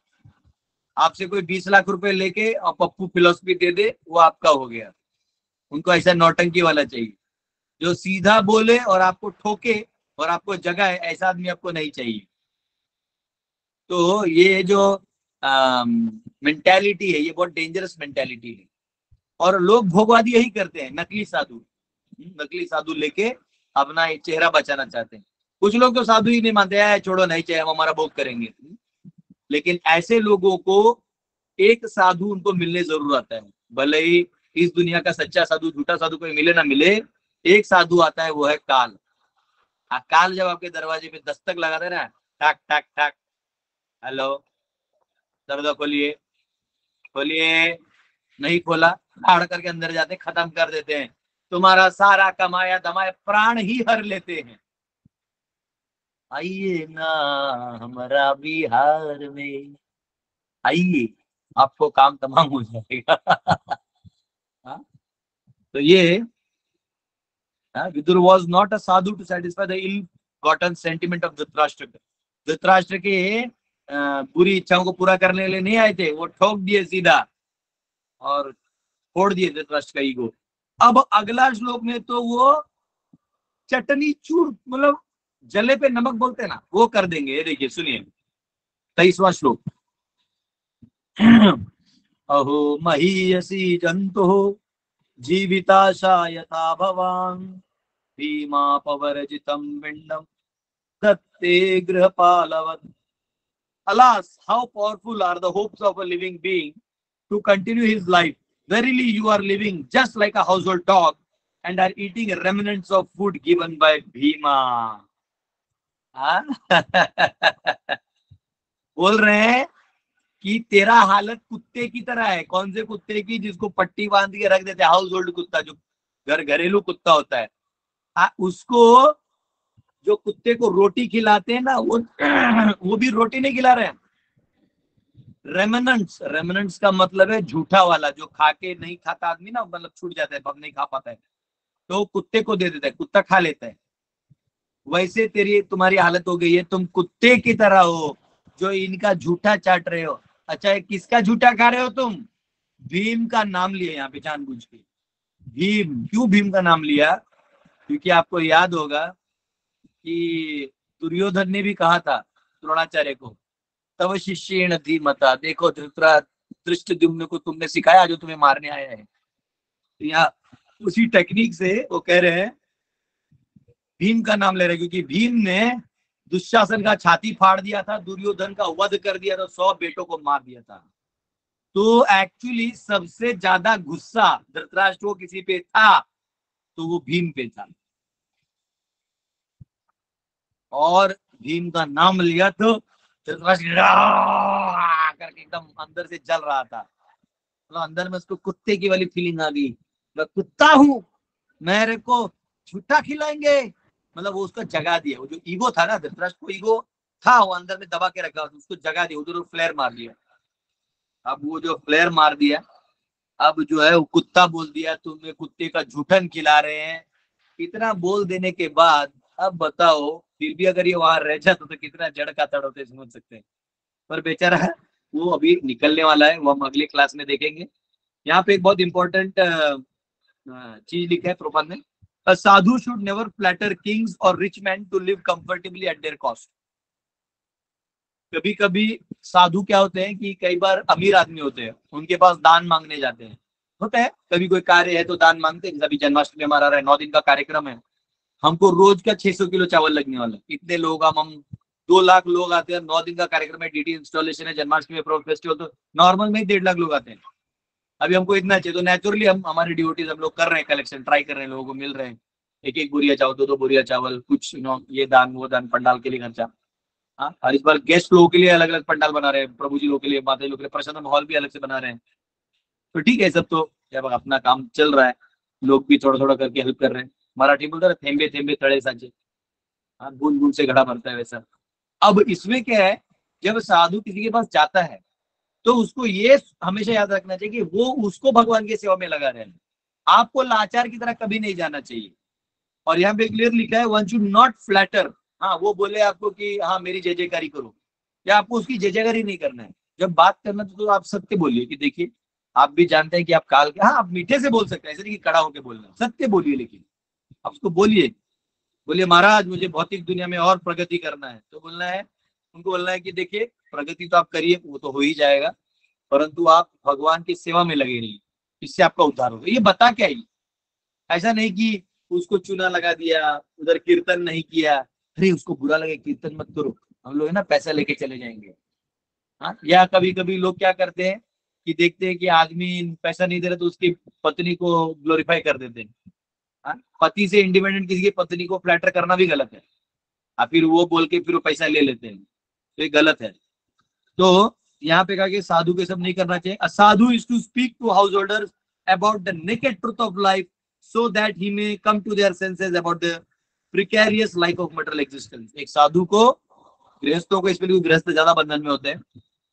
आपसे कोई 20 लाख रुपए लेके और पप्पू फिलोसफी दे दे, वो आपका हो गया। उनको ऐसा नौटंकी वाला चाहिए, जो सीधा बोले और आपको ठोके और आपको जगाए, ऐसा आदमी आपको नहीं चाहिए। तो ये जो मेंटालिटी है, ये बहुत डेंजरस मेंटालिटी है। और लोग भोगवादी यही करते हैं, नकली साधु लेके अपना चेहरा बचाना चाहते हैं। कुछ लोग तो साधु ही नहीं मानते हैं, छोड़ो नहीं चाहिए, हम हमारा भोग करेंगे। लेकिन ऐसे लोगों को एक साधु उनको मिलने जरूर आता है। भले ही इस दुनिया का सच्चा साधु, झूठा साधु कोई मिले ना मिले, एक साधु आता है, वो है काल। काल जब आपके दरवाजे पे दस्तक लगाते ना, ठक ठक ठक, हेलो, दरवाजा खोलिए, खोलिए, नहीं खोला, फाड़ करके अंदर जाते, खत्म कर देते हैं, तुम्हारा सारा कमाया धमाया प्राण ही हर लेते हैं। आइए ना हमारा बिहार में, आइए, आपको काम तमाम हो जाएगा। तो ये Vidur was not a sadhu to satisfy the ill-gotten sentiment of Dhritarashtra. Dhritarashtra के बुरी इच्छाओं को पूरा करने के लिए नहीं आए थे, वो ठोक दिए सीधा और फोड़ दिए धृतराष्ट्र का ईगो। अब अगला श्लोक में तो वो चटनी चूर, मतलब जले पे नमक बोलते हैं ना, वो कर देंगे। ये देखिए, सुनिए 23वां श्लोक। अहो महीयसी जंतु जीविताशा यथा भवान् भीमापवर्जितं पिंडम दत्ते गृहपालवत्। Alas, how powerful are the hopes of a living being to continue his life. Verily, you are living just like a household dog and are eating remnants of food given by Bhima. बोल रहे हैं कि तेरा हालत कुत्ते की तरह है। कौन से कुत्ते की? जिसको पट्टी बांध के रख देते हैं, हाउस होल्ड कुत्ता, जो घरेलू कुत्ता होता है। उसको, जो कुत्ते को रोटी खिलाते हैं ना, वो भी रोटी नहीं खिला रहे हैं। रेमनेंट्स का मतलब है झूठा वाला, जो खा के नहीं खाता आदमी ना, मतलब छूट जाता है, अब नहीं खा पाता है, तो कुत्ते को दे देता है, कुत्ता खा लेता है। वैसे तुम्हारी हालत हो गई है, तुम कुत्ते की तरह हो जो इनका झूठा चाट रहे हो। अच्छा, किसका झूठा खा रहे हो तुम? भीम का नाम लिया यहाँ पे जानबूझ के। भीम, क्यों भीम का नाम लिया? क्योंकि आपको याद होगा कि दुर्योधन ने भी कहा था द्रोणाचार्य को, तव शिष्येण धीमता, देखो धृष्टद्युम्न को तुमने सिखाया जो तुम्हें मारने आया है। यहाँ उसी टेक्निक से वो कह रहे हैं, भीम का नाम ले रहे हैं, क्योंकि भीम ने दुशासन का छाती फाड़ दिया था, दुर्योधन का वध कर दिया था, 100 बेटों को मार दिया था। तो एक्चुअली सबसे ज्यादा गुस्सा धृतराष्ट्र को किसी पे था, तो वो भीम पे था। और भीम का नाम लिया तो धृतराष्ट्र करके एकदम अंदर से जल रहा था। मतलब अंदर में उसको कुत्ते की वाली फीलिंग आ गई, मैं कुत्ता हूं, मेरे को झूठा खिलाएंगे। मतलब वो उसको जगा दिया, वो जो ईगो था ना, धृतराष्ट्र को ईगो था, वो अंदर में दबा के रखा, उसको जगा दिया, उधर फ्लेयर मार दिया। अब वो जो फ्लेयर मार दिया, अब जो है वो कुत्ता बोल दिया, तुम्हें कुत्ते का झूठन खिला रहे हैं। इतना बोल देने के बाद अब बताओ, फिर भी अगर ये वहां रह जाता तो कितना जड़ का तड़ होते, समझ सकते हैं। पर बेचारा वो अभी निकलने वाला है, वो हम अगले क्लास में देखेंगे। यहाँ पे एक बहुत इंपॉर्टेंट चीज लिखा है प्रभुपाद ने, a sadhu should never flatter kings और rich man to live comfortably at their cost. कभी कभी साधु क्या होते हैं कि कई बार अमीर आदमी होते हैं, उनके पास दान मांगने जाते हैं, होता है कभी कोई कार्य है तो दान मांगते हैं। अभी जन्माष्टमी हमारा रहा है, 9 दिन का कार्यक्रम है, हमको रोज का 600 किलो चावल लगने वाला है। इतने लोग हम 2 लाख लोग आते हैं, 9 दिन का कार्यक्रम है, डीटी इंस्टॉलेशन है, जन्माष्टमी फेस्टिवल, तो नॉर्मल में 1.5 लाख लोग आते हैं। अभी हमको इतना चाहिए तो नेचुरली हम हमारे ड्यूटीज हम लोग कर रहे हैं, कलेक्शन ट्राई कर रहे हैं, लोगों को मिल रहे हैं, एक एक बोरिया चावल, 2 बोरिया चावल, कुछ ये दान वो दान, पंडाल के लिए खर्चा। हाँ, और इस बार गेस्ट लोगों के लिए अलग अलग पंडाल बना रहे हैं, प्रभु जी लोगों के लिए, माता जी लोगों के लिए प्रसाद माहौल भी अलग से बना रहे हैं। तो ठीक है, सब तो जब अपना काम चल रहा है, लोग भी थोड़ा थोड़ा करके हेल्प कर रहे हैं। मराठी बोलता है थेंबे थेंबे तड़े साचे, हाँ, बूंद बूंद से घड़ा भरता है वैसा। अब इसमें क्या है, जब साधु किसी के पास जाता है तो उसको ये हमेशा याद रखना चाहिए कि वो उसको भगवान की सेवा में लगा रहे हैं, आपको लाचार की तरह कभी नहीं जाना चाहिए। और यहाँ पे क्लियर लिखा है, वन शुड नॉट फ्लैटर। हाँ, वो बोले आपको कि हाँ मेरी जय जयकारी करो, या आपको उसकी जय जयकारी नहीं करना है। जब बात करना तो आप सत्य बोलिए कि देखिए आप भी जानते हैं कि आप काल के, हाँ आप मीठे से बोल सकते हैं, ऐसे नहीं कि कड़ा होकर बोलना, सत्य बोलिए, लेकिन आप उसको बोलिए, बोलिए महाराज मुझे भौतिक दुनिया में और प्रगति करना है, तो बोलना है उनको, बोलना है कि देखिए प्रगति तो आप करिए, वो तो हो ही जाएगा, परंतु आप भगवान की सेवा में लगे रहिए, इससे आपका उद्धार होगा। ये बता क्या ही, ऐसा नहीं कि उसको चूना लगा दिया, उधर कीर्तन नहीं किया, अरे उसको बुरा लगे कीर्तन मत करो, हम लोग है ना पैसा लेके चले जाएंगे। हाँ, या कभी कभी लोग क्या करते हैं कि देखते हैं कि आदमी पैसा नहीं दे रहा तो उसकी पत्नी को ग्लोरीफाई कर देते हैं। हाँ, पति से इंडिपेंडेंट किसी की पत्नी को फ्लैटर करना भी गलत है, और फिर वो बोल के फिर वो पैसा ले लेते हैं, तो ये गलत है। तो यहाँ पे कहा कि साधु के सब नहीं करना चाहिए। A sadhu is to speak to householders about the naked truth of life so that he may come to their senses about the precarious life of material existence. एक साधु को, गृहस्थों को, स्पेशली गृहस्थ ज्यादा बंधन में होते हैं,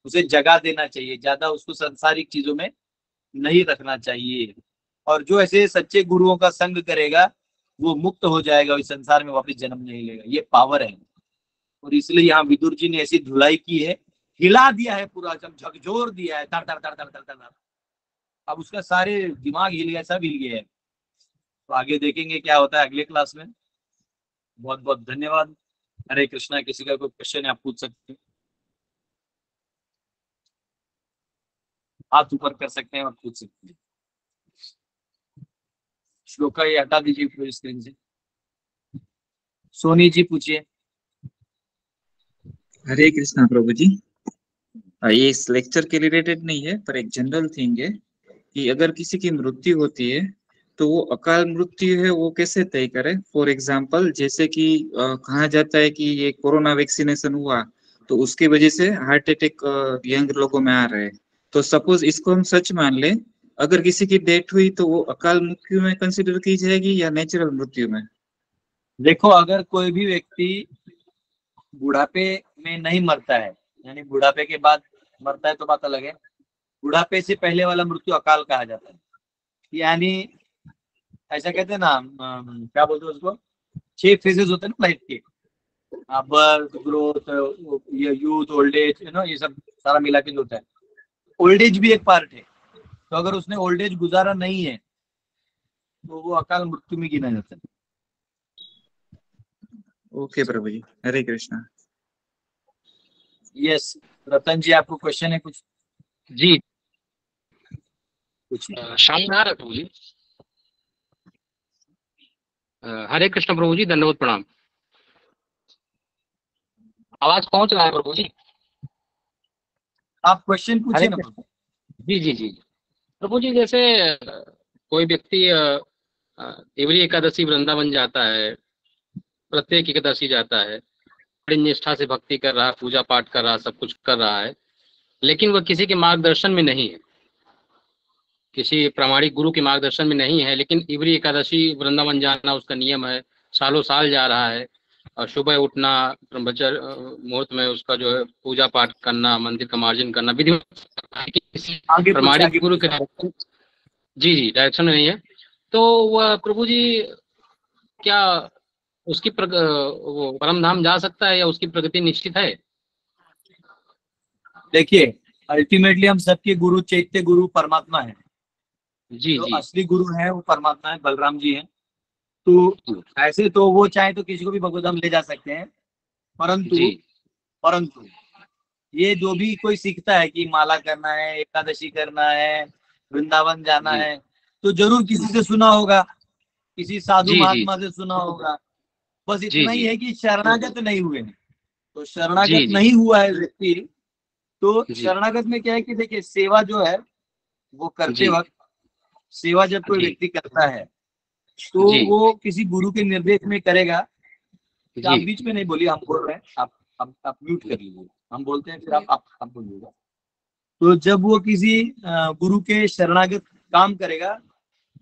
उसे जगा देना चाहिए, ज्यादा उसको सांसारिक चीजों में नहीं रखना चाहिए। और जो ऐसे सच्चे गुरुओं का संग करेगा वो मुक्त हो जाएगा, इस संसार में वापस जन्म नहीं लेगा। ये पावर है, और इसलिए यहाँ विदुर जी ने ऐसी धुलाई की है, हिला दिया है पूरा, एकदम झकझोर दिया है, तर तर तर तर तर तर तर। अब उसका सारे दिमाग हिल गया, सब हिल गया है। तो आगे देखेंगे क्या होता है अगले क्लास में। बहुत बहुत धन्यवाद। हरे कृष्णा। किसी का कोई क्वेश्चन है आप पूछ सकते हैं, हाथ ऊपर कर सकते हैं और पूछ सकते हैं। श्लोका ये हटा दीजिए पूरी स्क्रीन से। सोनी जी पूछिए। हरे कृष्णा प्रभु जी। ये इस लेक्चर के रिलेटेड नहीं है, पर एक जनरल थिंग है कि अगर किसी की मृत्यु होती है तो वो अकाल मृत्यु है वो कैसे तय करे। फॉर एग्जांपल जैसे कि कहा जाता है कि ये कोरोना वैक्सीनेशन हुआ तो उसकी वजह से हार्ट अटैक यंग लोगों में आ रहे हैं, तो सपोज इसको हम सच मान लें, अगर किसी की डेथ हुई तो वो अकाल मृत्यु में कंसिडर की जाएगी या नेचुरल मृत्यु में? देखो, अगर कोई भी व्यक्ति बुढ़ापे में नहीं मरता है, यानी बुढ़ापे के बाद मरता है तो बात अलग है, बुढ़ापे से पहले वाला मृत्यु अकाल कहा जाता है। यानी ऐसा कहते हैं ना, क्या बोलते हैं उसको, 6 फेजेस होते हैं ना लाइफ के, birth, growth, youth, old age, ये सब सारा मिला के जो होता है। ओल्ड एज भी एक पार्ट है, तो अगर उसने ओल्ड एज गुजारा नहीं है तो वो अकाल मृत्यु में गिना जाता है। ओके प्रभु जी, हरे कृष्णा। यस, रतन जी आपको क्वेश्चन है कुछ? जी, कुछ सामने आ रहा है प्रभु जी। हरे कृष्ण प्रभु जी, दंडवत प्रणाम। आवाज पहुंच रहा है प्रभु जी? आप क्वेश्चन पूछिए ना प्रभु। जी जी जी प्रभु जी, जैसे कोई व्यक्ति एवरी एकादशी वृंदावन जाता है, प्रत्येक एकादशी जाता है, बड़ी निष्ठा से भक्ति कर रहा है, पूजा पाठ कर रहा है, सब कुछ कर रहा है, लेकिन वह किसी के मार्गदर्शन में नहीं है, किसी प्रामाणिक गुरु के मार्गदर्शन में नहीं है, लेकिन एवरी एकादशी वृंदावन जाना उसका नियम है, सालों साल जा रहा है, और सुबह उठना, ब्रह्मचर्य मुहूर्त में उसका जो है पूजा पाठ करना, मंदिर का मार्जन करना, विधि प्रामाणिक गुरु के जी जी डायरेक्शन में नहीं है, तो वह प्रभु जी क्या उसकी वो परम धाम जा सकता है या उसकी प्रगति निश्चित है? देखिए, अल्टीमेटली हम सबके गुरु चैत्य गुरु परमात्मा है। जी जो जी असली गुरु है वो परमात्मा है, बलराम जी हैं। तो ऐसे तो वो चाहे तो किसी को भी भगवत धाम ले जा सकते हैं, परंतु जी परंतु ये जो भी कोई सीखता है कि माला करना है, एकादशी करना है, वृंदावन जाना जी है, तो जरूर किसी से सुना होगा, किसी साधु जी जी महात्मा से सुना होगा। बस जी इतना ही जी है कि शरणागत नहीं हुए हैं। तो जी शरणागत जी नहीं हुआ है व्यक्ति, तो जी शरणागत में क्या है कि देखिए सेवा जो है वो करते जी वक्त, सेवा जब कोई जी व्यक्ति करता है तो जी वो किसी गुरु के निर्देश में करेगा। तो आप जी बीच में नहीं बोलिए, हम बोल रहे हैं, आप म्यूट कर लीजिए, हम बोलते हैं फिर आप बोलिएगा। तो जब वो किसी गुरु के शरणागत काम करेगा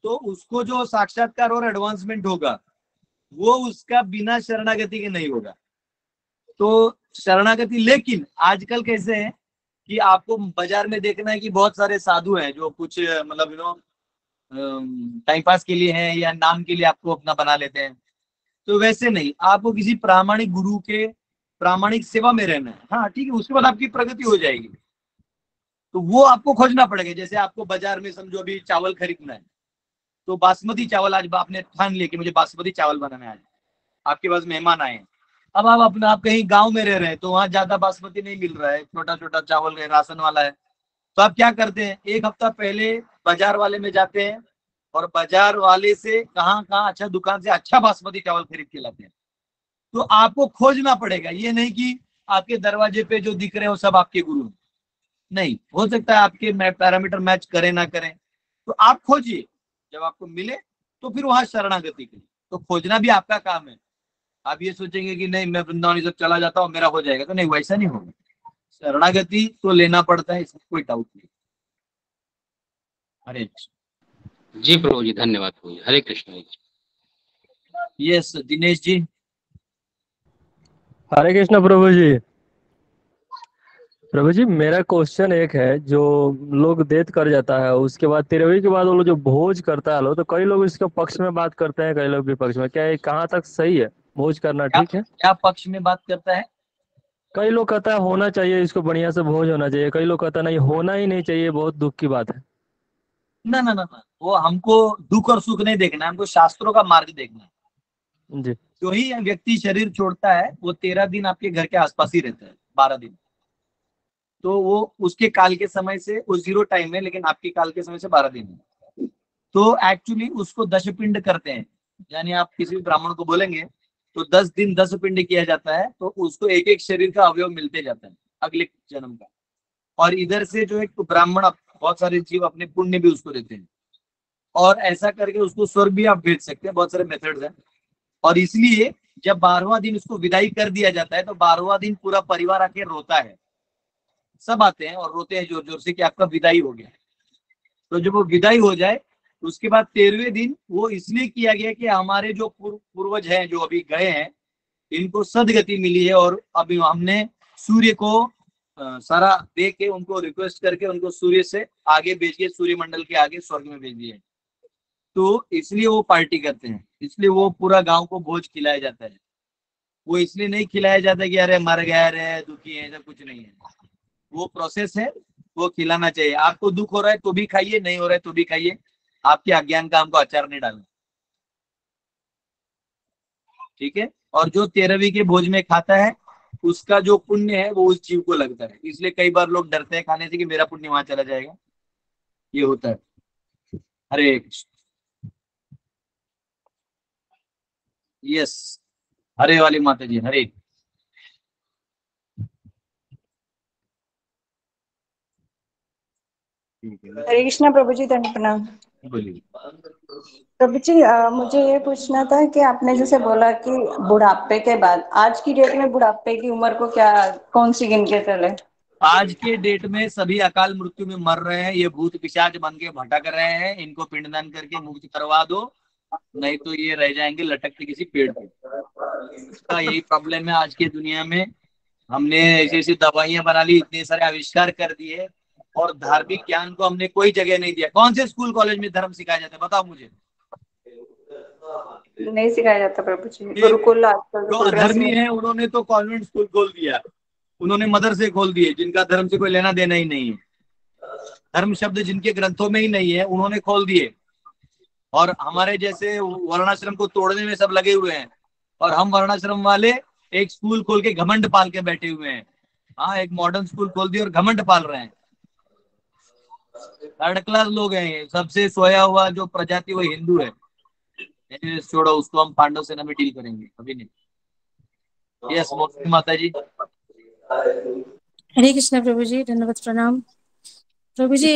तो उसको जो साक्षात्कार और एडवांसमेंट होगा वो उसका बिना शरणागति के नहीं होगा। तो शरणागति, लेकिन आजकल कैसे है कि आपको बाजार में देखना है कि बहुत सारे साधु हैं जो कुछ मतलब टाइम पास के लिए हैं या नाम के लिए आपको अपना बना लेते हैं। तो वैसे नहीं, आपको किसी प्रामाणिक गुरु के प्रामाणिक सेवा में रहना है। हाँ ठीक है, उसके बाद आपकी प्रगति हो जाएगी। तो वो आपको खोजना पड़ेगा। जैसे आपको बाजार में समझो अभी चावल खरीदना है, तो बासमती चावल आज आपने ठान लिया कि मुझे बासमती चावल बनाना है, आज आपके पास मेहमान आए हैं। अब आप कहीं गांव में रह रहे हैं तो वहां ज्यादा बासमती नहीं मिल रहा है, छोटा छोटा चावल है, राशन वाला है। तो आप क्या करते हैं, एक हफ्ता पहले बाजार वाले में जाते हैं और बाजार वाले से कहाँ कहाँ अच्छा दुकान से अच्छा बासमती चावल खरीद के लाते हैं। तो आपको खोजना पड़ेगा, ये नहीं कि आपके दरवाजे पे जो दिख रहे हैं वो सब आपके गुरु हैं। नहीं, हो सकता है आपके पैरामीटर मैच करें ना करें, तो आप खोजिए, जब आपको मिले तो फिर वहां शरणागति करिए। तो खोजना भी आपका काम है। आप ये सोचेंगे कि नहीं मैं वृंदावन सब चला जाता हूँ मेरा हो जाएगा, तो नहीं, वैसा नहीं होगा। शरणागति तो लेना पड़ता है, इसमें कोई डाउट नहीं। हरे कृष्ण। जी प्रभु जी, धन्यवाद प्रभु जी, हरे कृष्ण। यस दिनेश जी। हरे कृष्ण प्रभु जी। प्रभु जी मेरा क्वेश्चन एक है, जो लोग डेथ कर जाता है उसके बाद 13वीं के बाद वो लोग जो भोज करता है लोग, तो कई लोग इसके पक्ष में बात करते हैं, कई लोग विपक्ष में। क्या ये कहाँ तक सही है, भोज करना क्या ठीक है? क्या पक्ष में बात करता है? कई लोग कहता है होना चाहिए, इसको बढ़िया से भोज होना चाहिए। कई लोग कहता है नहीं होना ही नहीं चाहिए, बहुत दुख की बात है। ना ना ना ना, वो हमको दुख और सुख नहीं देखना है, हमको शास्त्रों का मार्ग देखना है। जी जो ही व्यक्ति शरीर छोड़ता है वो 13 दिन आपके घर के आसपास ही रहता है, 12 दिन। तो वो उसके काल के समय से वो 0 टाइम है, लेकिन आपके काल के समय से 12 दिन है। तो एक्चुअली उसको दशपिंड करते हैं। यानी आप किसी भी ब्राह्मण को बोलेंगे तो 10 दिन 10 पिंड किया जाता है, तो उसको एक एक शरीर का अवयव मिलते जाता है अगले जन्म का। और इधर से जो एक ब्राह्मण, बहुत सारे जीव अपने पुण्य भी उसको देते हैं, और ऐसा करके उसको स्वर्ग भी आप भेज सकते हैं। बहुत सारे मेथड्स हैं। और इसलिए जब 12वां दिन उसको विदाई कर दिया जाता है तो 12वां दिन पूरा परिवार आके रोता है, सब आते हैं और रोते हैं जोर जोर से कि आपका विदाई हो गया। तो जब वो विदाई हो जाए उसके बाद 13वें दिन वो इसलिए किया गया कि हमारे जो पूर्वज हैं जो अभी गए हैं इनको सदगति मिली है, और अभी हमने सूर्य को सारा दे के उनको रिक्वेस्ट करके उनको सूर्य से आगे भेज के, सूर्य मंडल के आगे स्वर्ग में भेज दिए। तो इसलिए वो पार्टी करते हैं, इसलिए वो पूरा गांव को भोज खिलाया जाता है। वो इसलिए नहीं खिलाया जाता कि अरे मर गया रे दुखी है, ऐसा कुछ नहीं है। वो प्रोसेस है, वो खिलाना चाहिए। आपको दुख हो रहा है तो भी खाइए, नहीं हो रहा है तो भी खाइए। आपके अज्ञान का हमको अचार नहीं डालना, ठीक है। और जो 13वीं के भोज में खाता है उसका जो पुण्य है वो उस जीव को लगता है। इसलिए कई बार लोग डरते हैं खाने से कि मेरा पुण्य वहां चला जाएगा, ये होता है। हरे कृष्ण। यस, हरे वाली माता जी, हरे। हरे कृष्णा प्रभु जी, दंड प्रणाम। बोलिए। प्रभु जी मुझे ये पूछना था कि आपने जैसे बोला कि बुढ़ापे के बाद, आज की डेट में बुढ़ापे की उम्र को क्या कौन सी गिन के चले? आज के डेट में सभी अकाल मृत्यु में मर रहे हैं। ये भूत पिशाच बन के भटक रहे हैं, इनको पिंडदान करके मुक्त करवा दो, नहीं तो ये रह जाएंगे लटकते किसी पेड़ पे। इसका यही प्रॉब्लम है आज की दुनिया में। हमने ऐसी ऐसी दवाइयां बना ली, इतने सारे आविष्कार कर दिए, और धार्मिक ज्ञान को हमने कोई जगह नहीं दिया। कौन से स्कूल कॉलेज में धर्म सिखाया जाता है, बताओ मुझे। नहीं सिखाया जाता प्रभु जी। गुरुकुल आजकल जो गुरुकुल अधर्मी है उन्होंने तो कॉन्वेंट स्कूल खोल दिया, उन्होंने मदरसे खोल दिए जिनका धर्म से कोई लेना देना ही नहीं है, धर्म शब्द जिनके ग्रंथों में ही नहीं है उन्होंने खोल दिए। और हमारे जैसे वर्णाश्रम को तोड़ने में सब लगे हुए हैं, और हम वर्णाश्रम वाले एक स्कूल खोल के घमंड पाल के बैठे हुए हैं। हाँ, एक मॉडर्न स्कूल खोल दिया और घमंड पाल रहे हैं। थर्ड क्लास लोग हैं ये। सबसे सोया हुआ जो प्रजाति वो हिंदू है। छोड़ो उसको, हम पांडव सेना में डील करेंगे, अभी नहीं। यस माता जी। हरे कृष्णा प्रभु जी, धन्यवाद प्रणाम प्रभु जी।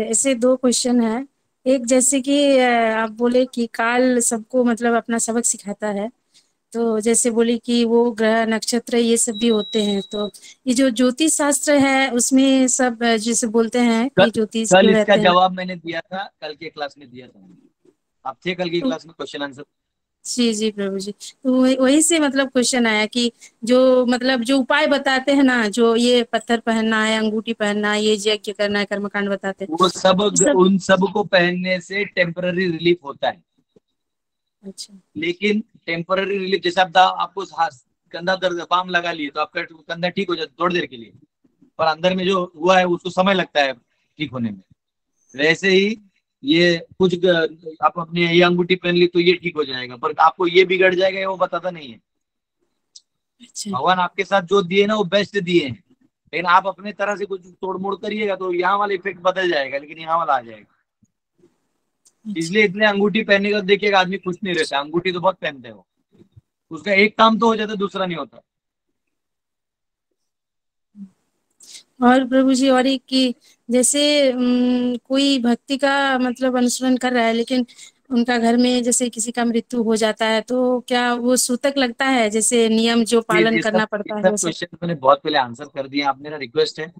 ऐसे दो क्वेश्चन है। एक जैसे कि आप बोले कि काल सबको मतलब अपना सबक सिखाता है, तो जैसे बोले कि वो ग्रह नक्षत्र ये सब भी होते हैं, तो ये जो ज्योतिष शास्त्र है उसमें सब जैसे बोलते हैं कि ज्योतिष कल क्यों इसका रहते हैं। जवाब मैंने दिया था, कल के क्लास में दिया था। आप थे कल की क्लास में क्वेश्चन आंसर? जी जी प्रभु जी, तो वही से मतलब क्वेश्चन आया कि जो मतलब जो उपाय बताते हैं ना, जो ये पत्थर पहनना है, अंगूठी पहनना है, ये यज्ञ करना है, कर्मकांड बताते हैं, वो सब सब उन सब को पहनने से टेम्पररी रिलीफ होता है। अच्छा लेकिन टेम्पररी रिलीफ जैसे आपको कंधा दर्द बाम लगा लिए तो आपका कंधा ठीक हो जाता थोड़ी देर के लिए, पर अंदर में जो हुआ है उसको समय लगता है ठीक होने में। वैसे ही ये कुछ आप अपनी ये अंगूठी पहन ली तो ये ठीक हो जाएगा, पर आपको ये बिगड़ जाएगा ये वो बताता नहीं है। अच्छा भगवान आपके साथ जो दिए ना वो बेस्ट दिए हैं, लेकिन आप अपने तरह से कुछ तोड़ मोड़ करिएगा तो यहाँ वाला इफेक्ट बदल जाएगा, लेकिन यहाँ वाला आ जाएगा। इसलिए इतने अंगूठी पहनने का देखिएगा आदमी खुश नहीं रहता। अंगूठी तो बहुत पहनते हो, उसका एक काम तो हो जाता दूसरा नहीं होता। और प्रभु जी और एक कि जैसे कोई भक्ति का मतलब अनुसरण कर रहा है, लेकिन उनका घर में जैसे किसी का मृत्यु हो जाता है, तो क्या वो सूतक लगता है? जैसे नियम जो पालन ये सब करना पड़ता है सब वो सब। क्वेश्चन मैंने बहुत पहले आंसर कर दिए। आप, मेरा रिक्वेस्ट है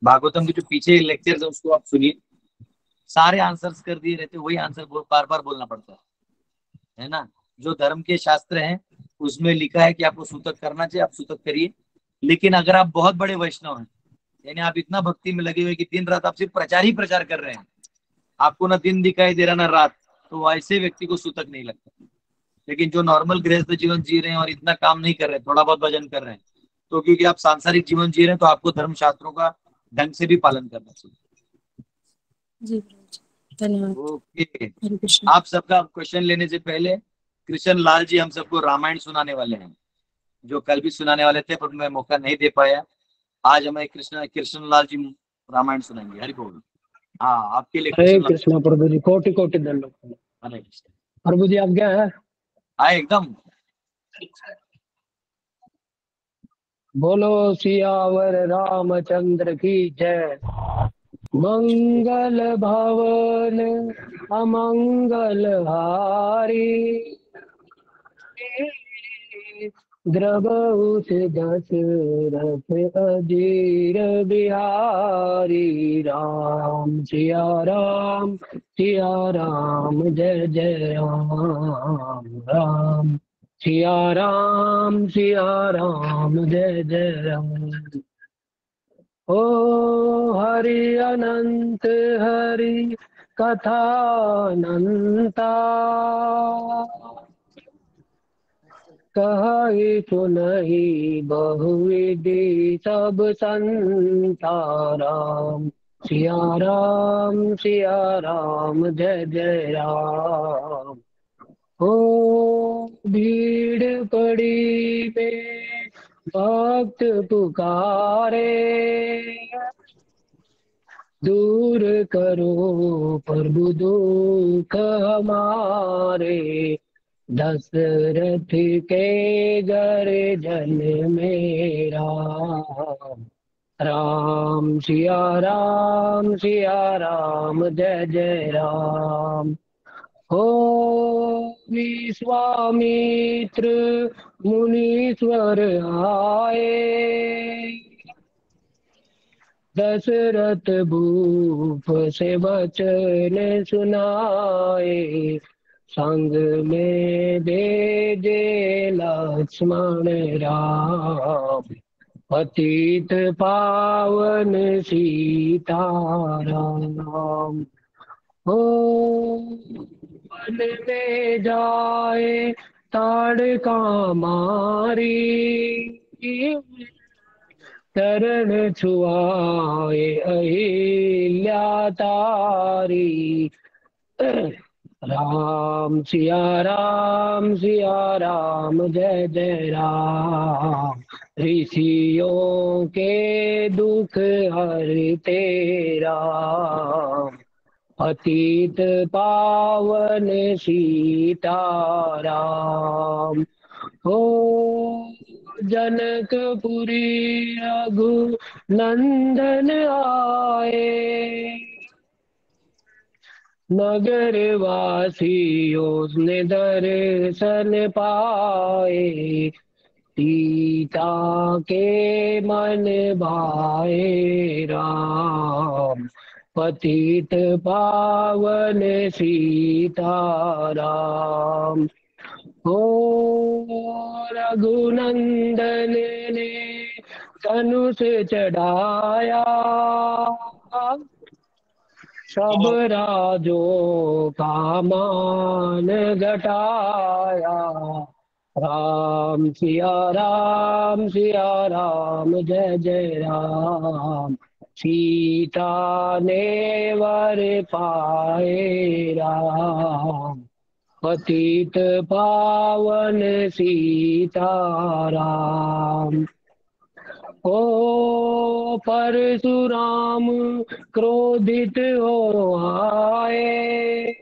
भागवतम के जो पीछे लेक्चर है उसको आप सुनिए, सारे आंसर्स कर दिए रहते, वही आंसर बार बार बोलना पड़ता है ना। जो धर्म के शास्त्र हैं उसमें लिखा है कि आपको सूतक करना चाहिए, आप सूतक करिए। लेकिन अगर आप बहुत बड़े वैष्णव हैं, यानी आप इतना भक्ति में लगे हुए कि दिन रात आप सिर्फ प्रचार ही प्रचार कर रहे हैं, आपको ना दिन दिखाई दे रहा ना रात, तो ऐसे व्यक्ति को सूतक नहीं लगता। लेकिन जो नॉर्मल गृहस्थ जीवन जी रहे हैं और इतना काम नहीं कर रहे, थोड़ा बहुत भजन कर रहे हैं, तो क्योंकि आप सांसारिक जीवन जी रहे हैं तो आपको धर्म शास्त्रों का ढंग से भी पालन करना चाहिए। जी प्रभु जी, धन्यवाद। ओके, हरे कृष्ण। आप सबका क्वेश्चन लेने से पहले कृष्ण लाल जी हम सबको रामायण सुनाने वाले हैं, जो कल भी सुनाने वाले थे पर मैं मौका नहीं दे पाया। आज हमें कृष्ण लाल जी रामायण सुनाएंगे। हरि बोल। हाँ, आपके लिए हरे कृष्ण लाल। कृष्णा प्रभु जी, कोटि कोटि दंडवत हरे कृष्ण। प्रभु जी। आप क्या है? हाँ एकदम। बोलो सियावर रामचंद्र की जय। मंगल भवन अमंगल हारी, द्रवहुत दशरथ अजीर बिहारी। राम सिया राम जय जय राम। राम सिया राम जय जय राम। ओ हरि अनंत हरि कथा अनंता, कहि सुनहि बहुविधि सब संता। राम सिया राम जय जय राम। ओ भीड़ पड़ी में भक्त पुकारे, दूर करो प्रभु दुख हमारे। दशरथ के घर जन मेरा, राम सिया राम जय जय राम। हो विश्वामित्र मुनीश्वर आए, दशरथ भूप से वचन सुनाए। संग में भेजे लक्ष्मण राम, पतित पावन सीताराम। हो वन में जाए ताड़का मारी, चरण छुआए अहिल्या तारी। राम सिया राम जय जय राम। ऋषियों के दुख हरते राम। पतित पावन सीताराम। हो जनकपुरी रघु नंदन आए। नगर वासियों ने दर्शन पाए। सीता के मन भाए राम। पतित पावन सीताराम। हो रघुनंदन ने धनुष चढ़ाया। सब राजों का मान घटाया। राम सिया राम जय जय राम। सीता ने वर पाए राम। पतित पावन सीताराम। ओ परशुराम क्रोधित हो आए।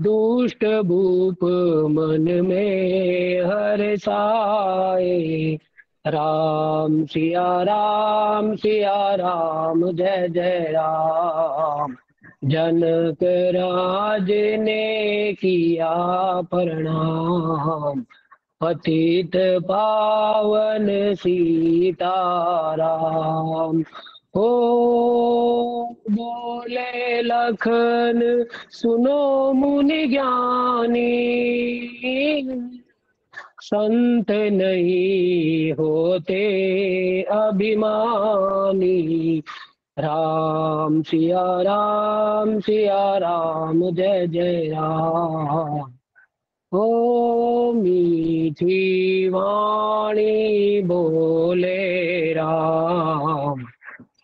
दुष्ट भूप मन में हर्षाए। राम सिया राम जय जय राम। जनक राज ने किया प्रणाम। पतित पावन सीताराम। हो बोले लखन सुनो मुनि ज्ञानी। संत नहीं होते अभिमानी। राम सिया राम जय जय राम। ओ मीठी वाणी बोले राम।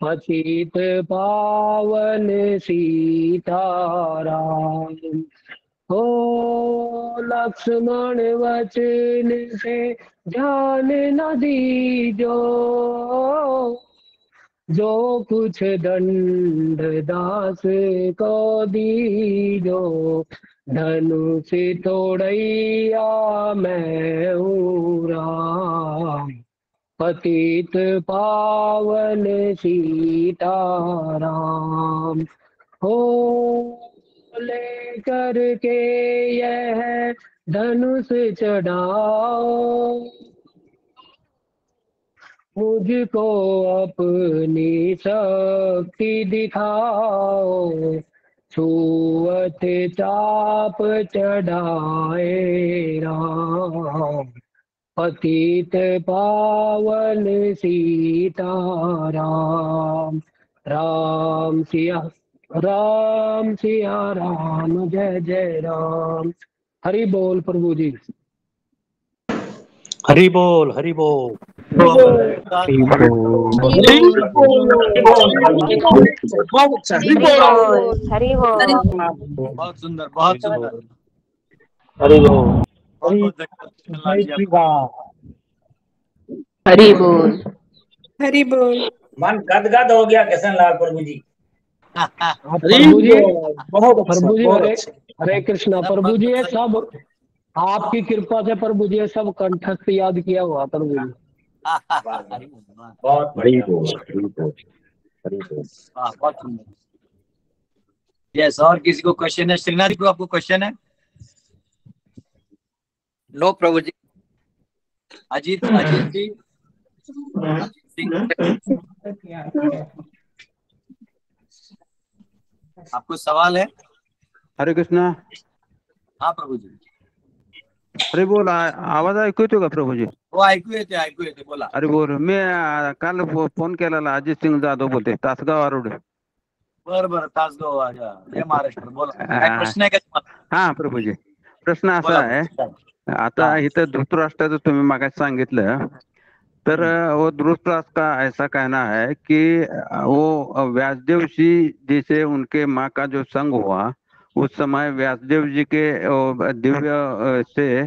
पतित पावन सीताराम। हो लक्ष्मण वचन से ध्यान न दीजो। जो कुछ दंड दास को दीजो। धनुष तोड़ैया मैं हूँ राम। पतित पावन सीताराम। हो लेकर के यह धनुष चढ़ाओ। मुझको अपनी शक्ति दिखाओ। छुअत चाप चढ़ाए राम। पतित पावन सीताराम। राम सिया राम जय जय राम। हरि बोल प्रभु जी। हरि बोल हरि बोल। हरि बोल। बहुत अच्छा। हरि बोल। बहुत सुंदर बहुत सुंदर। हरि बोल। बहुत बहुत धन्यवाद लाल जी आपका। हरि बोल। हरि बोल। मन गदगद हो गया किशन लाल प्रभु जी। प्रभु जी बहुत अच्छा प्रभु जी बहुत हरे अच्छा। हरे कृष्णा। प्रभु जी ये सब आपकी कृपा से प्रभु जी ये सब कंठस्थ याद किया हुआ प्रभु जी। बहुत बढ़िया। बहुत सुंदर। यस, और किसी को क्वेश्चन है? श्रीनाथ जी को आपको क्वेश्चन है? नो प्रभु जी। अजीत जी सिंह आपको सवाल है? हरे कृष्णा। हाँ प्रभू जी। अरे बोल आवाज ऐकू येतो का प्रभू जी? हो ऐकू येते बोला. अरे बोल मी काल फोन केलेला. अजित सिंग जाधव बोलते, तासगाव आरोड. बरं तासगाव हे महाराष्ट्र. बोला काय प्रश्न आहे का तुम्हाला? हा प्रभूजी, प्रश्न असा आहे, आता इथं धृतराष्ट्राचं तुम्ही मागास सांगितलं तर वो धृतराष्ट्र का ऐसा कहना है कि वो व्यासदेव जी जिसे उनके माँ का जो संग हुआ उस समय व्यासदेव जी के दिव्य से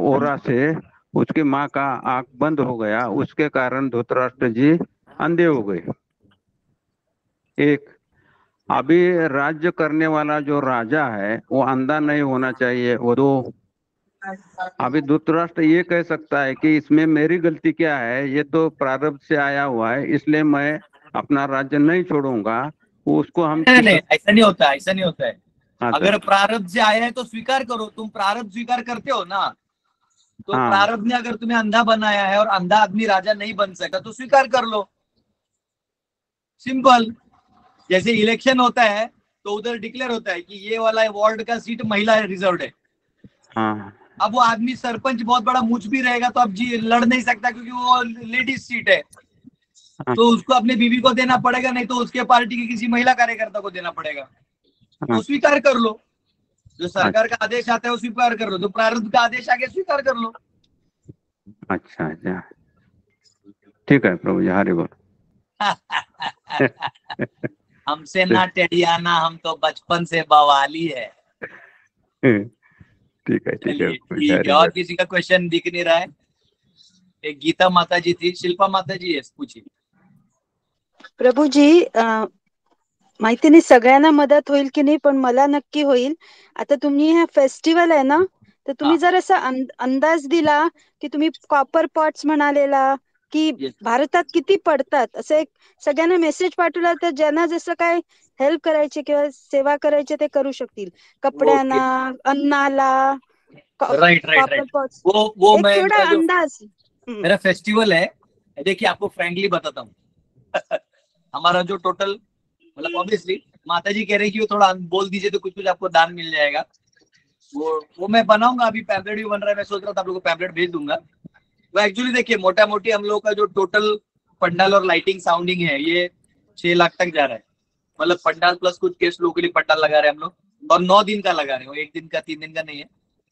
ओरा से उसकी माँ का आंख बंद हो गया, उसके कारण धृतराष्ट्र जी अंधे हो गए। एक अभी राज्य करने वाला जो राजा है वो अंधा नहीं होना चाहिए। वो दो, अभी धृतराष्ट्र ये कह सकता है कि इसमें मेरी गलती क्या है, ये तो प्रारब्ध से आया हुआ है, इसलिए मैं अपना राज्य नहीं छोड़ूंगा। उसको हम नहीं, ऐसा नहीं होता, ऐसा नहीं होता है। हाँ, अगर प्रारब्ध से आया है तो स्वीकार करो। तुम प्रारब्ध स्वीकार करते हो ना, तो हाँ। प्रारब्ध ने अगर तुम्हें अंधा बनाया है और अंधा आदमी राजा नहीं बन सकता तो स्वीकार कर लो, सिंपल। जैसे इलेक्शन होता है तो उधर डिक्लेयर होता है कि ये वाला वार्ड का सीट महिला रिजर्व है। हाँ। अब वो आदमी सरपंच बहुत बड़ा मूछ भी रहेगा तो अब जी लड़ नहीं सकता क्योंकि वो लेडीज सीट है, तो उसको अपने बीवी को देना पड़ेगा, नहीं तो उसके पार्टी के किसी महिला कार्यकर्ता को देना पड़ेगा। तो स्वीकार कर लो, जो सरकार का आदेश आता है वो स्वीकार कर लो, तो प्रारब्ध का आदेश आगे स्वीकार कर लो। अच्छा अच्छा, ठीक है प्रभु जी, हरि बोल। हमसे ना टेढ़ियाना, हम तो बचपन से बवाली है। ठीक है, ठीक है, ठीक है। और किसी का क्वेश्चन दिख नहीं रहा है? एक गीता माता जी थी, शिल्पा माता जी है, पूछिए। प्रभूजी माहिती नाही सगळ्यांना मदत होईल की नाही, पण मला नक्की होईल। आता तुम्ही हा फेस्टिवल आहे ना, तर तुम्ही जर असा अंदाज दिला की तुम्ही कॉपर पॉट्स म्हणालेला की भारतात किती पडतात, असं एक सगळ्यांना मेसेज पाठवला तर ज्यांना जसं काय हेल्प करायचे किंवा सेवा करायचे ते करू शकतील, कपड्यांना, अन्नाला, राइट राइट राइट। वो एक मैं थोड़ा अंदाज। मेरा फेस्टिवल है, देखिए आपको फ्रैंकली बताता हूँ। हमारा जो टोटल, मतलब ऑब्वियसली माता जी कह रही कि वो थोड़ा बोल दीजिए तो कुछ कुछ आपको दान मिल जाएगा। वो मैं बनाऊंगा, अभी पैम्पलेट भी बन रहा है, मैं सोच रहा था आप लोगों को पैम्पलेट भेज दूंगा। वो एक्चुअली देखिए मोटा मोटी हम लोग का जो टोटल पंडाल और लाइटिंग साउंडिंग है ये 6 लाख तक जा रहा है। मतलब पंडाल प्लस कुछ केस लोग के लिए पंडाल लगा रहे हैं हम लोग, और 9 दिन का लगा रहे हैं, 1 दिन का 3 दिन का नहीं है।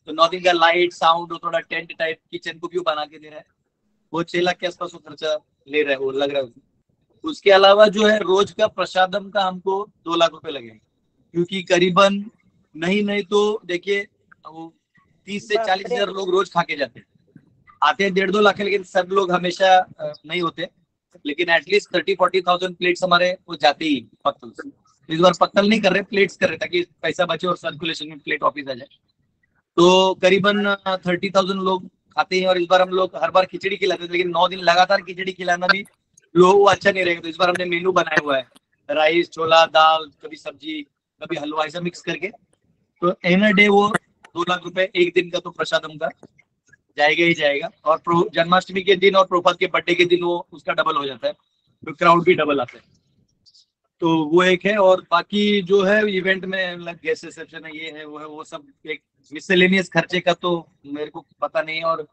तो 9 दिन का लाइट साउंड और थोड़ा टेंट टाइप किचन को व्यू बना के दे रहा है, वो 6 लाख के आसपास वो खर्चा ले रहा है, वो लग रहा है। उसके अलावा जो है रोज का प्रसादम का हमको 2 लाख रुपए लगेंगे, क्योंकि करीबन नहीं तो देखिए वो 30 से 40 हजार लोग रोज खा के जाते हैं। आते हैं 1.5-2 लाख, लेकिन सब लोग हमेशा नहीं होते, लेकिन एटलीस्ट 30-40,000 प्लेट्स हमारे वो जाते ही पत्तल से। इस बार पत्तल नहीं कर रहे, प्लेट्स कर रहे ताकि पैसा बचे और सर्कुलेशन में प्लेट ऑफिस आ जाए। तो करीबन 30,000 लोग खाते हैं, और इस बार हम लोग हर बार खिचड़ी खिलाते हैं, लेकिन 9 दिन लगातार खिचड़ी खिलाना भी लोगों को अच्छा नहीं रहेगा। तो इस बार हमने मेनू बनाया हुआ है, राइस, छोला, दाल, कभी सब्जी, कभी हलवा, ऐसा मिक्स करके। तो इन अ डे वो 2 लाख रुपए एक दिन का तो प्रसादम का जाएगा ही जाएगा। और जन्माष्टमी के दिन और प्रभुपाद के बर्थडे के दिन वो उसका डबल हो जाता है, तो क्राउड भी डबल आता है। तो वो एक है, और बाकी जो है इवेंट में गेस्ट रिसेप्शन है, ये है वो है, वो सब एक मिसलेनियस खर्चे का तो मेरे को पता नहीं है। और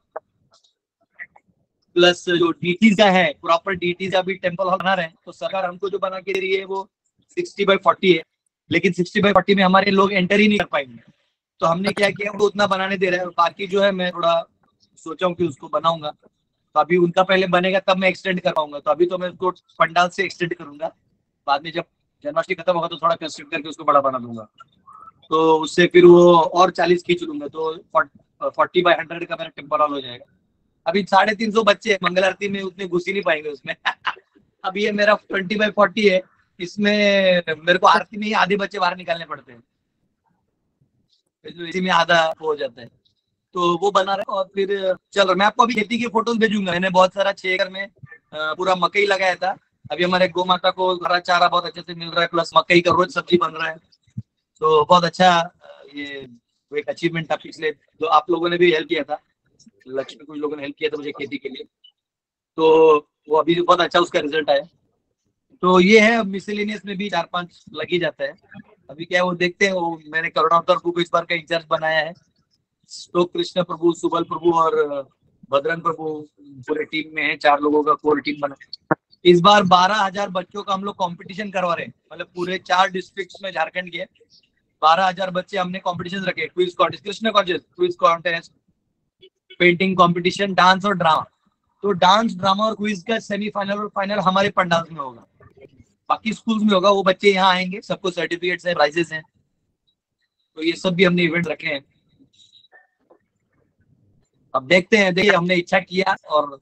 प्लस जो डीटीज का है, प्रॉपर डीटीज अभी टेम्पल हॉल बना रहे हैं, तो सरकार हमको जो बना के दे रही है वो 60/40 है, लेकिन 60/40 में हमारे लोग एंटर ही नहीं कर पाएंगे। तो हमने क्या किया, वो उतना बनाने दे रहा है, और बाकी जो है मैं थोड़ा सोचा हूँ कि उसको बनाऊंगा। तो अभी उनका पहले बनेगा तब मैं एक्सटेंड कर पाऊंगा, तो अभी तो मैं उसको पंडाल से एक्सटेंड करूंगा, बाद में जब जन्माष्टमी खत्म होगा तो थोड़ा कंस्ट्रक्ट करके उसको बड़ा बना दूंगा। तो उससे फिर वो और 40 खींच लूंगा, तो 40/100 का मेरा टेम्पल हॉल हो जाएगा। अभी 350 बच्चे हैं, मंगल आरती में उतने घुस ही नहीं पाएंगे उसमें। अभी ये मेरा 20/40 है, इसमें मेरे को आरती में ही आधे बच्चे बाहर निकालने पड़ते हैं, इसी में आधा हो जाता है। तो वो बना रहा है। और फिर चलो मैं आपको अभी खेती के फोटोज भेजूंगा। मैंने बहुत सारा 6 एकड़ में पूरा मकई लगाया था। अभी हमारे गौ माता को हरा चारा बहुत अच्छे से मिल रहा है, प्लस मकई का रोज सब्जी बन रहा है, तो बहुत अच्छा ये एक अचीवमेंट था। पिछले तो आप लोगों ने भी हेल्प किया था, लक्ष्मी कुछ लोगों ने हेल्प किया था मुझे खेती के लिए, तो वो अभी बहुत अच्छा उसका रिजल्ट आया। तो ये है, मिसलेनियस में भी 4-5 लग ही जाता है। अभी क्या है वो देखते हैं। वो मैंने करुणावतार प्रभु को इस बार का इंचार्ज बनाया है, तो कृष्ण प्रभु, सुबल प्रभु और भद्रंग प्रभु पूरे टीम में है, 4 लोगों का कोर टीम बना। इस बार 12,000 बच्चों का हम लोग कंपटीशन करवा रहे हैं, मतलब पूरे 4 डिस्ट्रिक्ट्स में झारखंड के 12,000 बच्चे हमने कंपटीशन रखे। Quiz contest, Krishna contest, quiz contest, painting competition, dance और ड्रामा, तो डांस, ड्रामा और क्विज का सेमीफाइनल और फाइनल हमारे पंडाल में होगा, बाकी स्कूल्स में होगा। वो बच्चे यहाँ आएंगे, सबको सर्टिफिकेट्स हैं, प्राइजेस हैं, तो ये सब भी हमने इवेंट रखे हैं। अब देखते हैं, देखिए हमने इच्छा किया और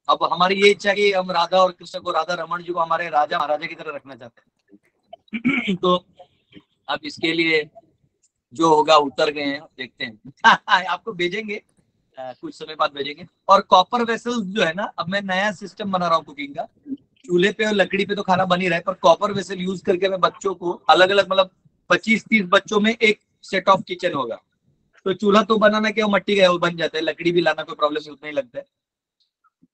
अब हमारी ये इच्छा कि हम राधा और कृष्ण को, राधा रमन जी को हमारे राजा महाराजा की तरह रखना चाहते हैं। तो अब इसके लिए जो होगा उतर गए हैं, देखते हैं। आपको भेजेंगे, कुछ समय बाद भेजेंगे। और कॉपर वेसल्स जो है ना, अब मैं नया सिस्टम बना रहा हूँ कुकिंग का। चूल्हे पे और लकड़ी पे तो खाना बन ही रहा है, पर कॉपर वेसल यूज करके मैं बच्चों को अलग अलग, मतलब 25-30 बच्चों में एक सेट ऑफ किचन होगा। तो चूल्हा तो बनाना क्या, मट्टी का वो बन जाता है, लकड़ी भी लाना कोई प्रॉब्लम उतना ही लगता है।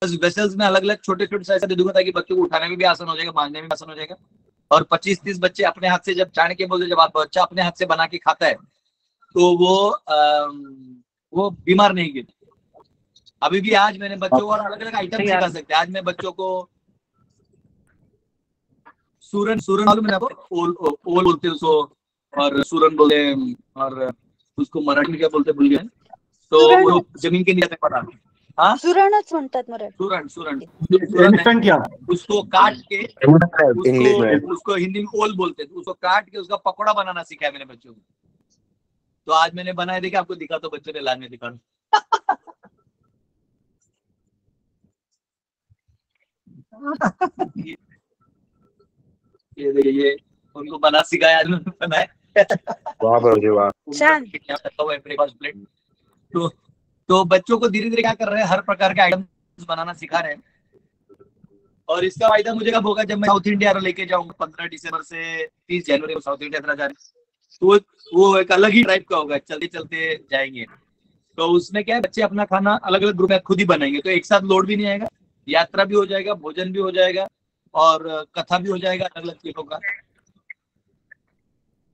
बस वेसल्स में अलग अलग छोटे छोटे साइज दे दूंगा ताकि बच्चों को उठाने में भी आसान हो जाएगा, मांजने में भी आसान हो जाएगा। और 25-30 बच्चे अपने हाथ से, जब चाणक्य बोलते, जब आप बच्चा अपने हाथ से बना के खाता है तो वो बीमार नहीं गिरते। अभी भी आज मैंने बच्चों को और अलग अलग आइटम सिखा सकते हैं। आज मैं बच्चों को सूरन मालूम है ना, ओल बोलते हैं उसको, और सूरन बोलते हैं, और उसको मराठी में क्या बोलते हैं भूल गए। तो वो जमीन के नीचे पड़ा, हाँ सुरणच म्हणतात मराठी। सूरन क्या, उसको काट के, उसको हिंदी में ओल बोलते हैं, उसको काट के उसका पकौड़ा बनाना सिखाया मैंने बच्चों को। तो आज मैंने बनाया, देखिए आपको दिखा, तो बच्चों ने लाज में दिखा। ये देखिए, ये उनको बना सिखाया, आज उन्होंने बनाया। तो बच्चों को धीरे धीरे क्या कर रहे हैं, हर प्रकार के आइटम्स बनाना सिखा रहे हैं। और इसका फायदा मुझे कब होगा, जब मैं साउथ इंडिया लेके जाऊंगा 15 दिसंबर से 30 जनवरी को साउथ इंडिया जा रहे हैं। तो वो एक अलग ही टाइप का होगा, चलते चलते जाएंगे। तो उसमें क्या है, बच्चे अपना खाना अलग अलग ग्रुप में खुद ही बनाएंगे, तो एक साथ लोड भी नहीं आएगा, यात्रा भी हो जाएगा, भोजन भी हो जाएगा, और कथा भी हो जाएगा अलग अलग चीजों का।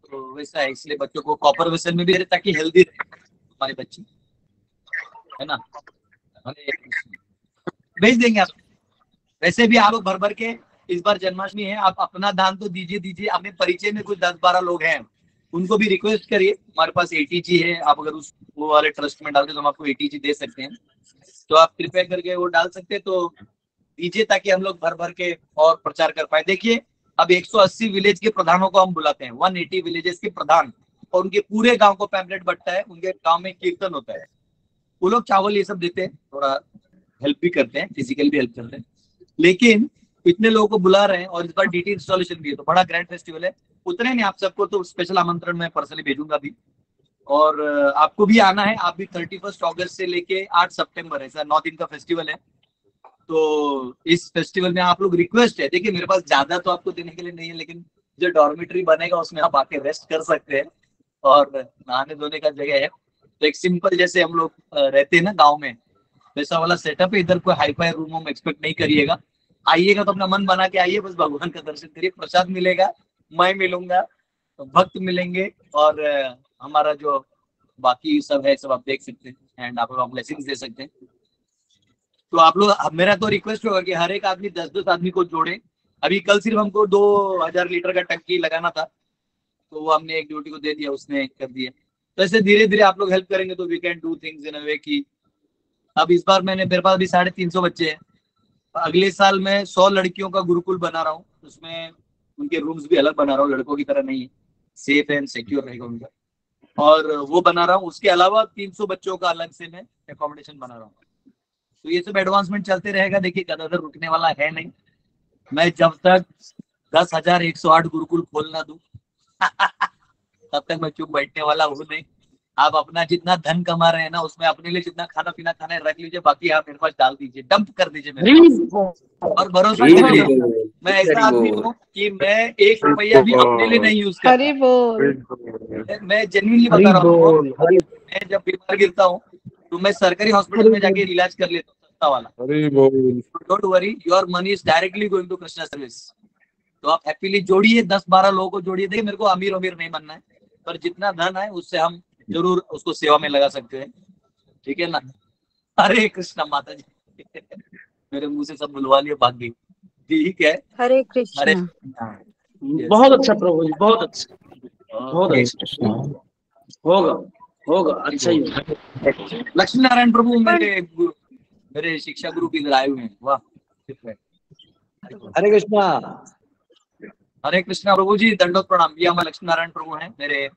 तो वैसा है, इसलिए बच्चों को कॉपर वेसल में भी रहे, ताकि हेल्दी रहे हमारे बच्चे, है ना। भेज देंगे आप। वैसे भी आप लोग भर भर के, इस बार जन्माष्टमी है, आप अपना दान तो दीजिए। अपने परिचय में कुछ 10-12 लोग हैं, उनको भी रिक्वेस्ट करिए। हमारे पास ATG है, आप अगर उस वो वाले ट्रस्ट में डालते तो हम आपको ATG दे सकते हैं, तो आप कृपया करके वो डाल सकते हैं, तो दीजिए, ताकि हम लोग भर भर के और प्रचार कर पाए। देखिए, अब 180 विलेज के प्रधानों को हम बुलाते हैं, 180 विलेजेस के प्रधान, और उनके पूरे गांव को पैम्पलेट बंटता है, उनके गांव में कीर्तन होता है, वो लोग चावल ये सब देते हैं, थोड़ा हेल्प भी करते हैं, फिजिकल भी हेल्प करते हैं। लेकिन इतने लोगों को बुला रहे हैं, और इस बार DT इंस्टॉलेशन भी है, तो बड़ा ग्रैंड फेस्टिवल है। उतने नहीं, आप सबको तो स्पेशल आमंत्रण मैं पर्सनली भेजूंगा भी, और आपको भी आना है। आप भी 31 अगस्त से लेके 8 सितंबर है, 9 दिन का फेस्टिवल है। तो इस फेस्टिवल में आप लोग, रिक्वेस्ट है, देखिए मेरे पास ज्यादा तो आपको देने के लिए नहीं है, लेकिन जो डॉर्मेट्री बनेगा उसमें आप आके रेस्ट कर सकते हैं, और नहाने धोने का जगह है। तो एक सिंपल, जैसे हम लोग रहते हैं ना गाँव में, वैसा वाला सेटअप है। इधर कोई हाई-फाई रूम में एक्सपेक्ट नहीं करिएगा। आइएगा तो अपना मन बना के आइए, बस भगवान का दर्शन करिए, प्रसाद मिलेगा, मैं मिलूंगा, भक्त मिलेंगे, और हमारा जो बाकी सब है सब आप देख सकते हैं, एंड आप लोग ब्लेसिंग्स दे सकते हैं। तो आप लोग, मेरा तो रिक्वेस्ट होगा कि हर एक आदमी 10-10 आदमी को जोड़े। अभी कल सिर्फ हमको 2000 लीटर का टंकी लगाना था, तो वो हमने एक ड्यूटी को दे दिया, उसने कर दिया। तो ऐसे धीरे धीरे आप लोग हेल्प करेंगे तो we can do things in a way की। अब इस बार मेरे पास भी 350 बच्चे हैं। अगले साल मैं 100 लड़कियों का गुरुकुल बना रहा हूँ, उसमें उनके रूम्स भी अलग बना रहा हूँ, लड़कों की तरह नहीं है, सेफ एंड सिक्योर रहेगा उनका, और वो बना रहा हूँ। उसके अलावा 300 बच्चों का अलग से मैं एकोमोडेशन बना रहा हूँ। तो ये सब एडवांसमेंट चलते रहेगा। देखिए, गदाधर रुकने वाला है नहीं। मैं जब तक 10,108 गुरुकुल खोल ना दूं तब तक मैं चुप बैठने वाला हूँ नहीं। आप अपना जितना धन कमा रहे हैं ना, उसमें अपने लिए जितना खाना पीना खाना है रख लीजिए, बाकी आप मेरे पास डाल दीजिए, डंप कर दीजिए मेरे पास। और भरोसा करिए, मैं ऐसा आदमी हूँ कि मैं 1 रुपया भी अपने लिए नहीं यूज करता। मैं जेन्युइनली बता रहा हूँ, मैं जब बीमार गिरता हूँ तो मैं सरकारी हॉस्पिटल में जाके इलाज कर लेता हूँ, सस्ता वाला। Don't worry, your money is directly going to Krishna service. तो आप हैप्पीली जोड़िए, 10-12 लोगों को जोड़िए। देखिए, मेरे को अमीर नहीं बनना है, पर जितना धन है उससे हम जरूर उसको सेवा में लगा सकते हैं, ठीक है ना। हरे कृष्णा माता जी मेरे मुंह से सब बुलवा लिए, भाग गई, ठीक है। हरे कृष्णा। बहुत अच्छा प्रभु जी, बहुत अच्छा, बहुत अच्छा। होगा अच्छा ही। लक्ष्मी नारायण प्रभु मेरे शिक्षा गुरु भी इधर आए हुए हैं। वाह, हरे कृष्णा। हरे कृष्णा प्रभु जी, दंडोत प्रणाम। ये हमारे लक्ष्मी नारायण प्रभु हैं, मेरे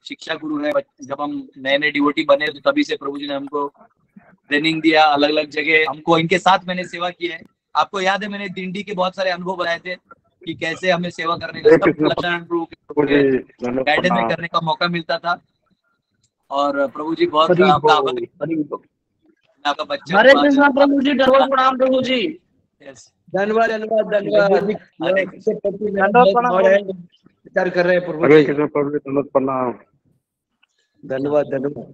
शिक्षा गुरु है। जब हम नए नए डिवोटी बने तो तभी से प्रभु जी ने हमको ट्रेनिंग दिया, अलग अलग जगह हमको, इनके साथ मैंने सेवा की है। आपको याद है मैंने दिंडी के बहुत सारे अनुभव बनाए थे कि कैसे हमें सेवा करने का, सब लक्ष्मण प्रभु के गाइडेंस में करने का मौका मिलता था। और प्रभु जी बहुत आपका बच्चा। हरे कृष्णा प्रभु जी, दंडवत प्रणाम प्रभु जी। धन्यवाद धन्यवाद धन्यवाद। विचार कर रहे हैं प्रभु हरे जी। कृष्ण प्रभु जी, दंडवत प्रणाम। धन्यवाद धन्यवाद।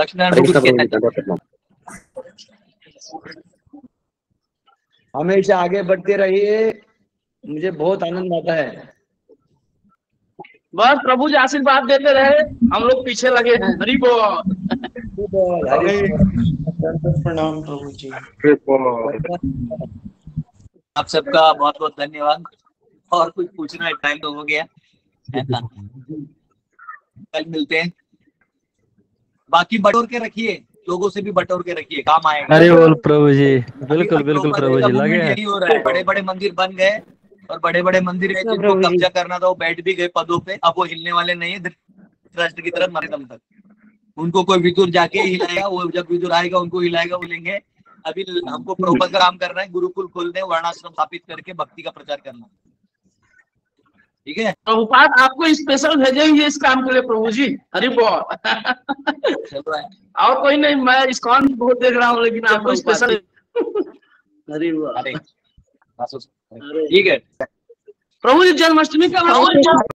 लक्ष्मण हमेशा आगे बढ़ते रहिए, मुझे बहुत आनंद आता है। बस प्रभु जी आशीर्वाद देते रहे, हम लोग पीछे लगे हैं। हरि बोल। प्रणाम प्रभु जी। आप सबका बहुत बहुत धन्यवाद। और कुछ पूछना है, टाइम तो हो गया है ना, कल मिलते हैं। बाकी बटोर के रखिए, लोगों से भी बटोर के रखिए, काम आएगा। हरि बोल प्रभु जी। बिल्कुल बिल्कुल प्रभु जी, लगे हैं। यही हो रहा है, बड़े बड़े मंदिर बन गए और बड़े बड़े मंदिर है जिनको कब्जा करना था वो बैठ भी गए पदों पे, अब वो हिलने वाले नहीं है राष्ट्र की तरफ मरे दम तक। उनको कोई विदुर जाके हिलाएगा, वो जब विदुर आएगा उनको हिलाएगा, वो लेंगे। अभी हमको प्रभुपद का काम करना है, गुरुकुल खोलने, वर्णाश्रम स्थापित करके भक्ति का प्रचार करना, ठीक है। प्रभुपाद आपको स्पेशल भेजे हुए हैं इस काम के लिए प्रभु जी। हरि बोल। और कोई नहीं, मैं इस्कॉन बहुत देख रहा हूँ, लेकिन आपको स्पेशल। हरि बोल। ठीक है प्रभु जी, जन्माष्टमी का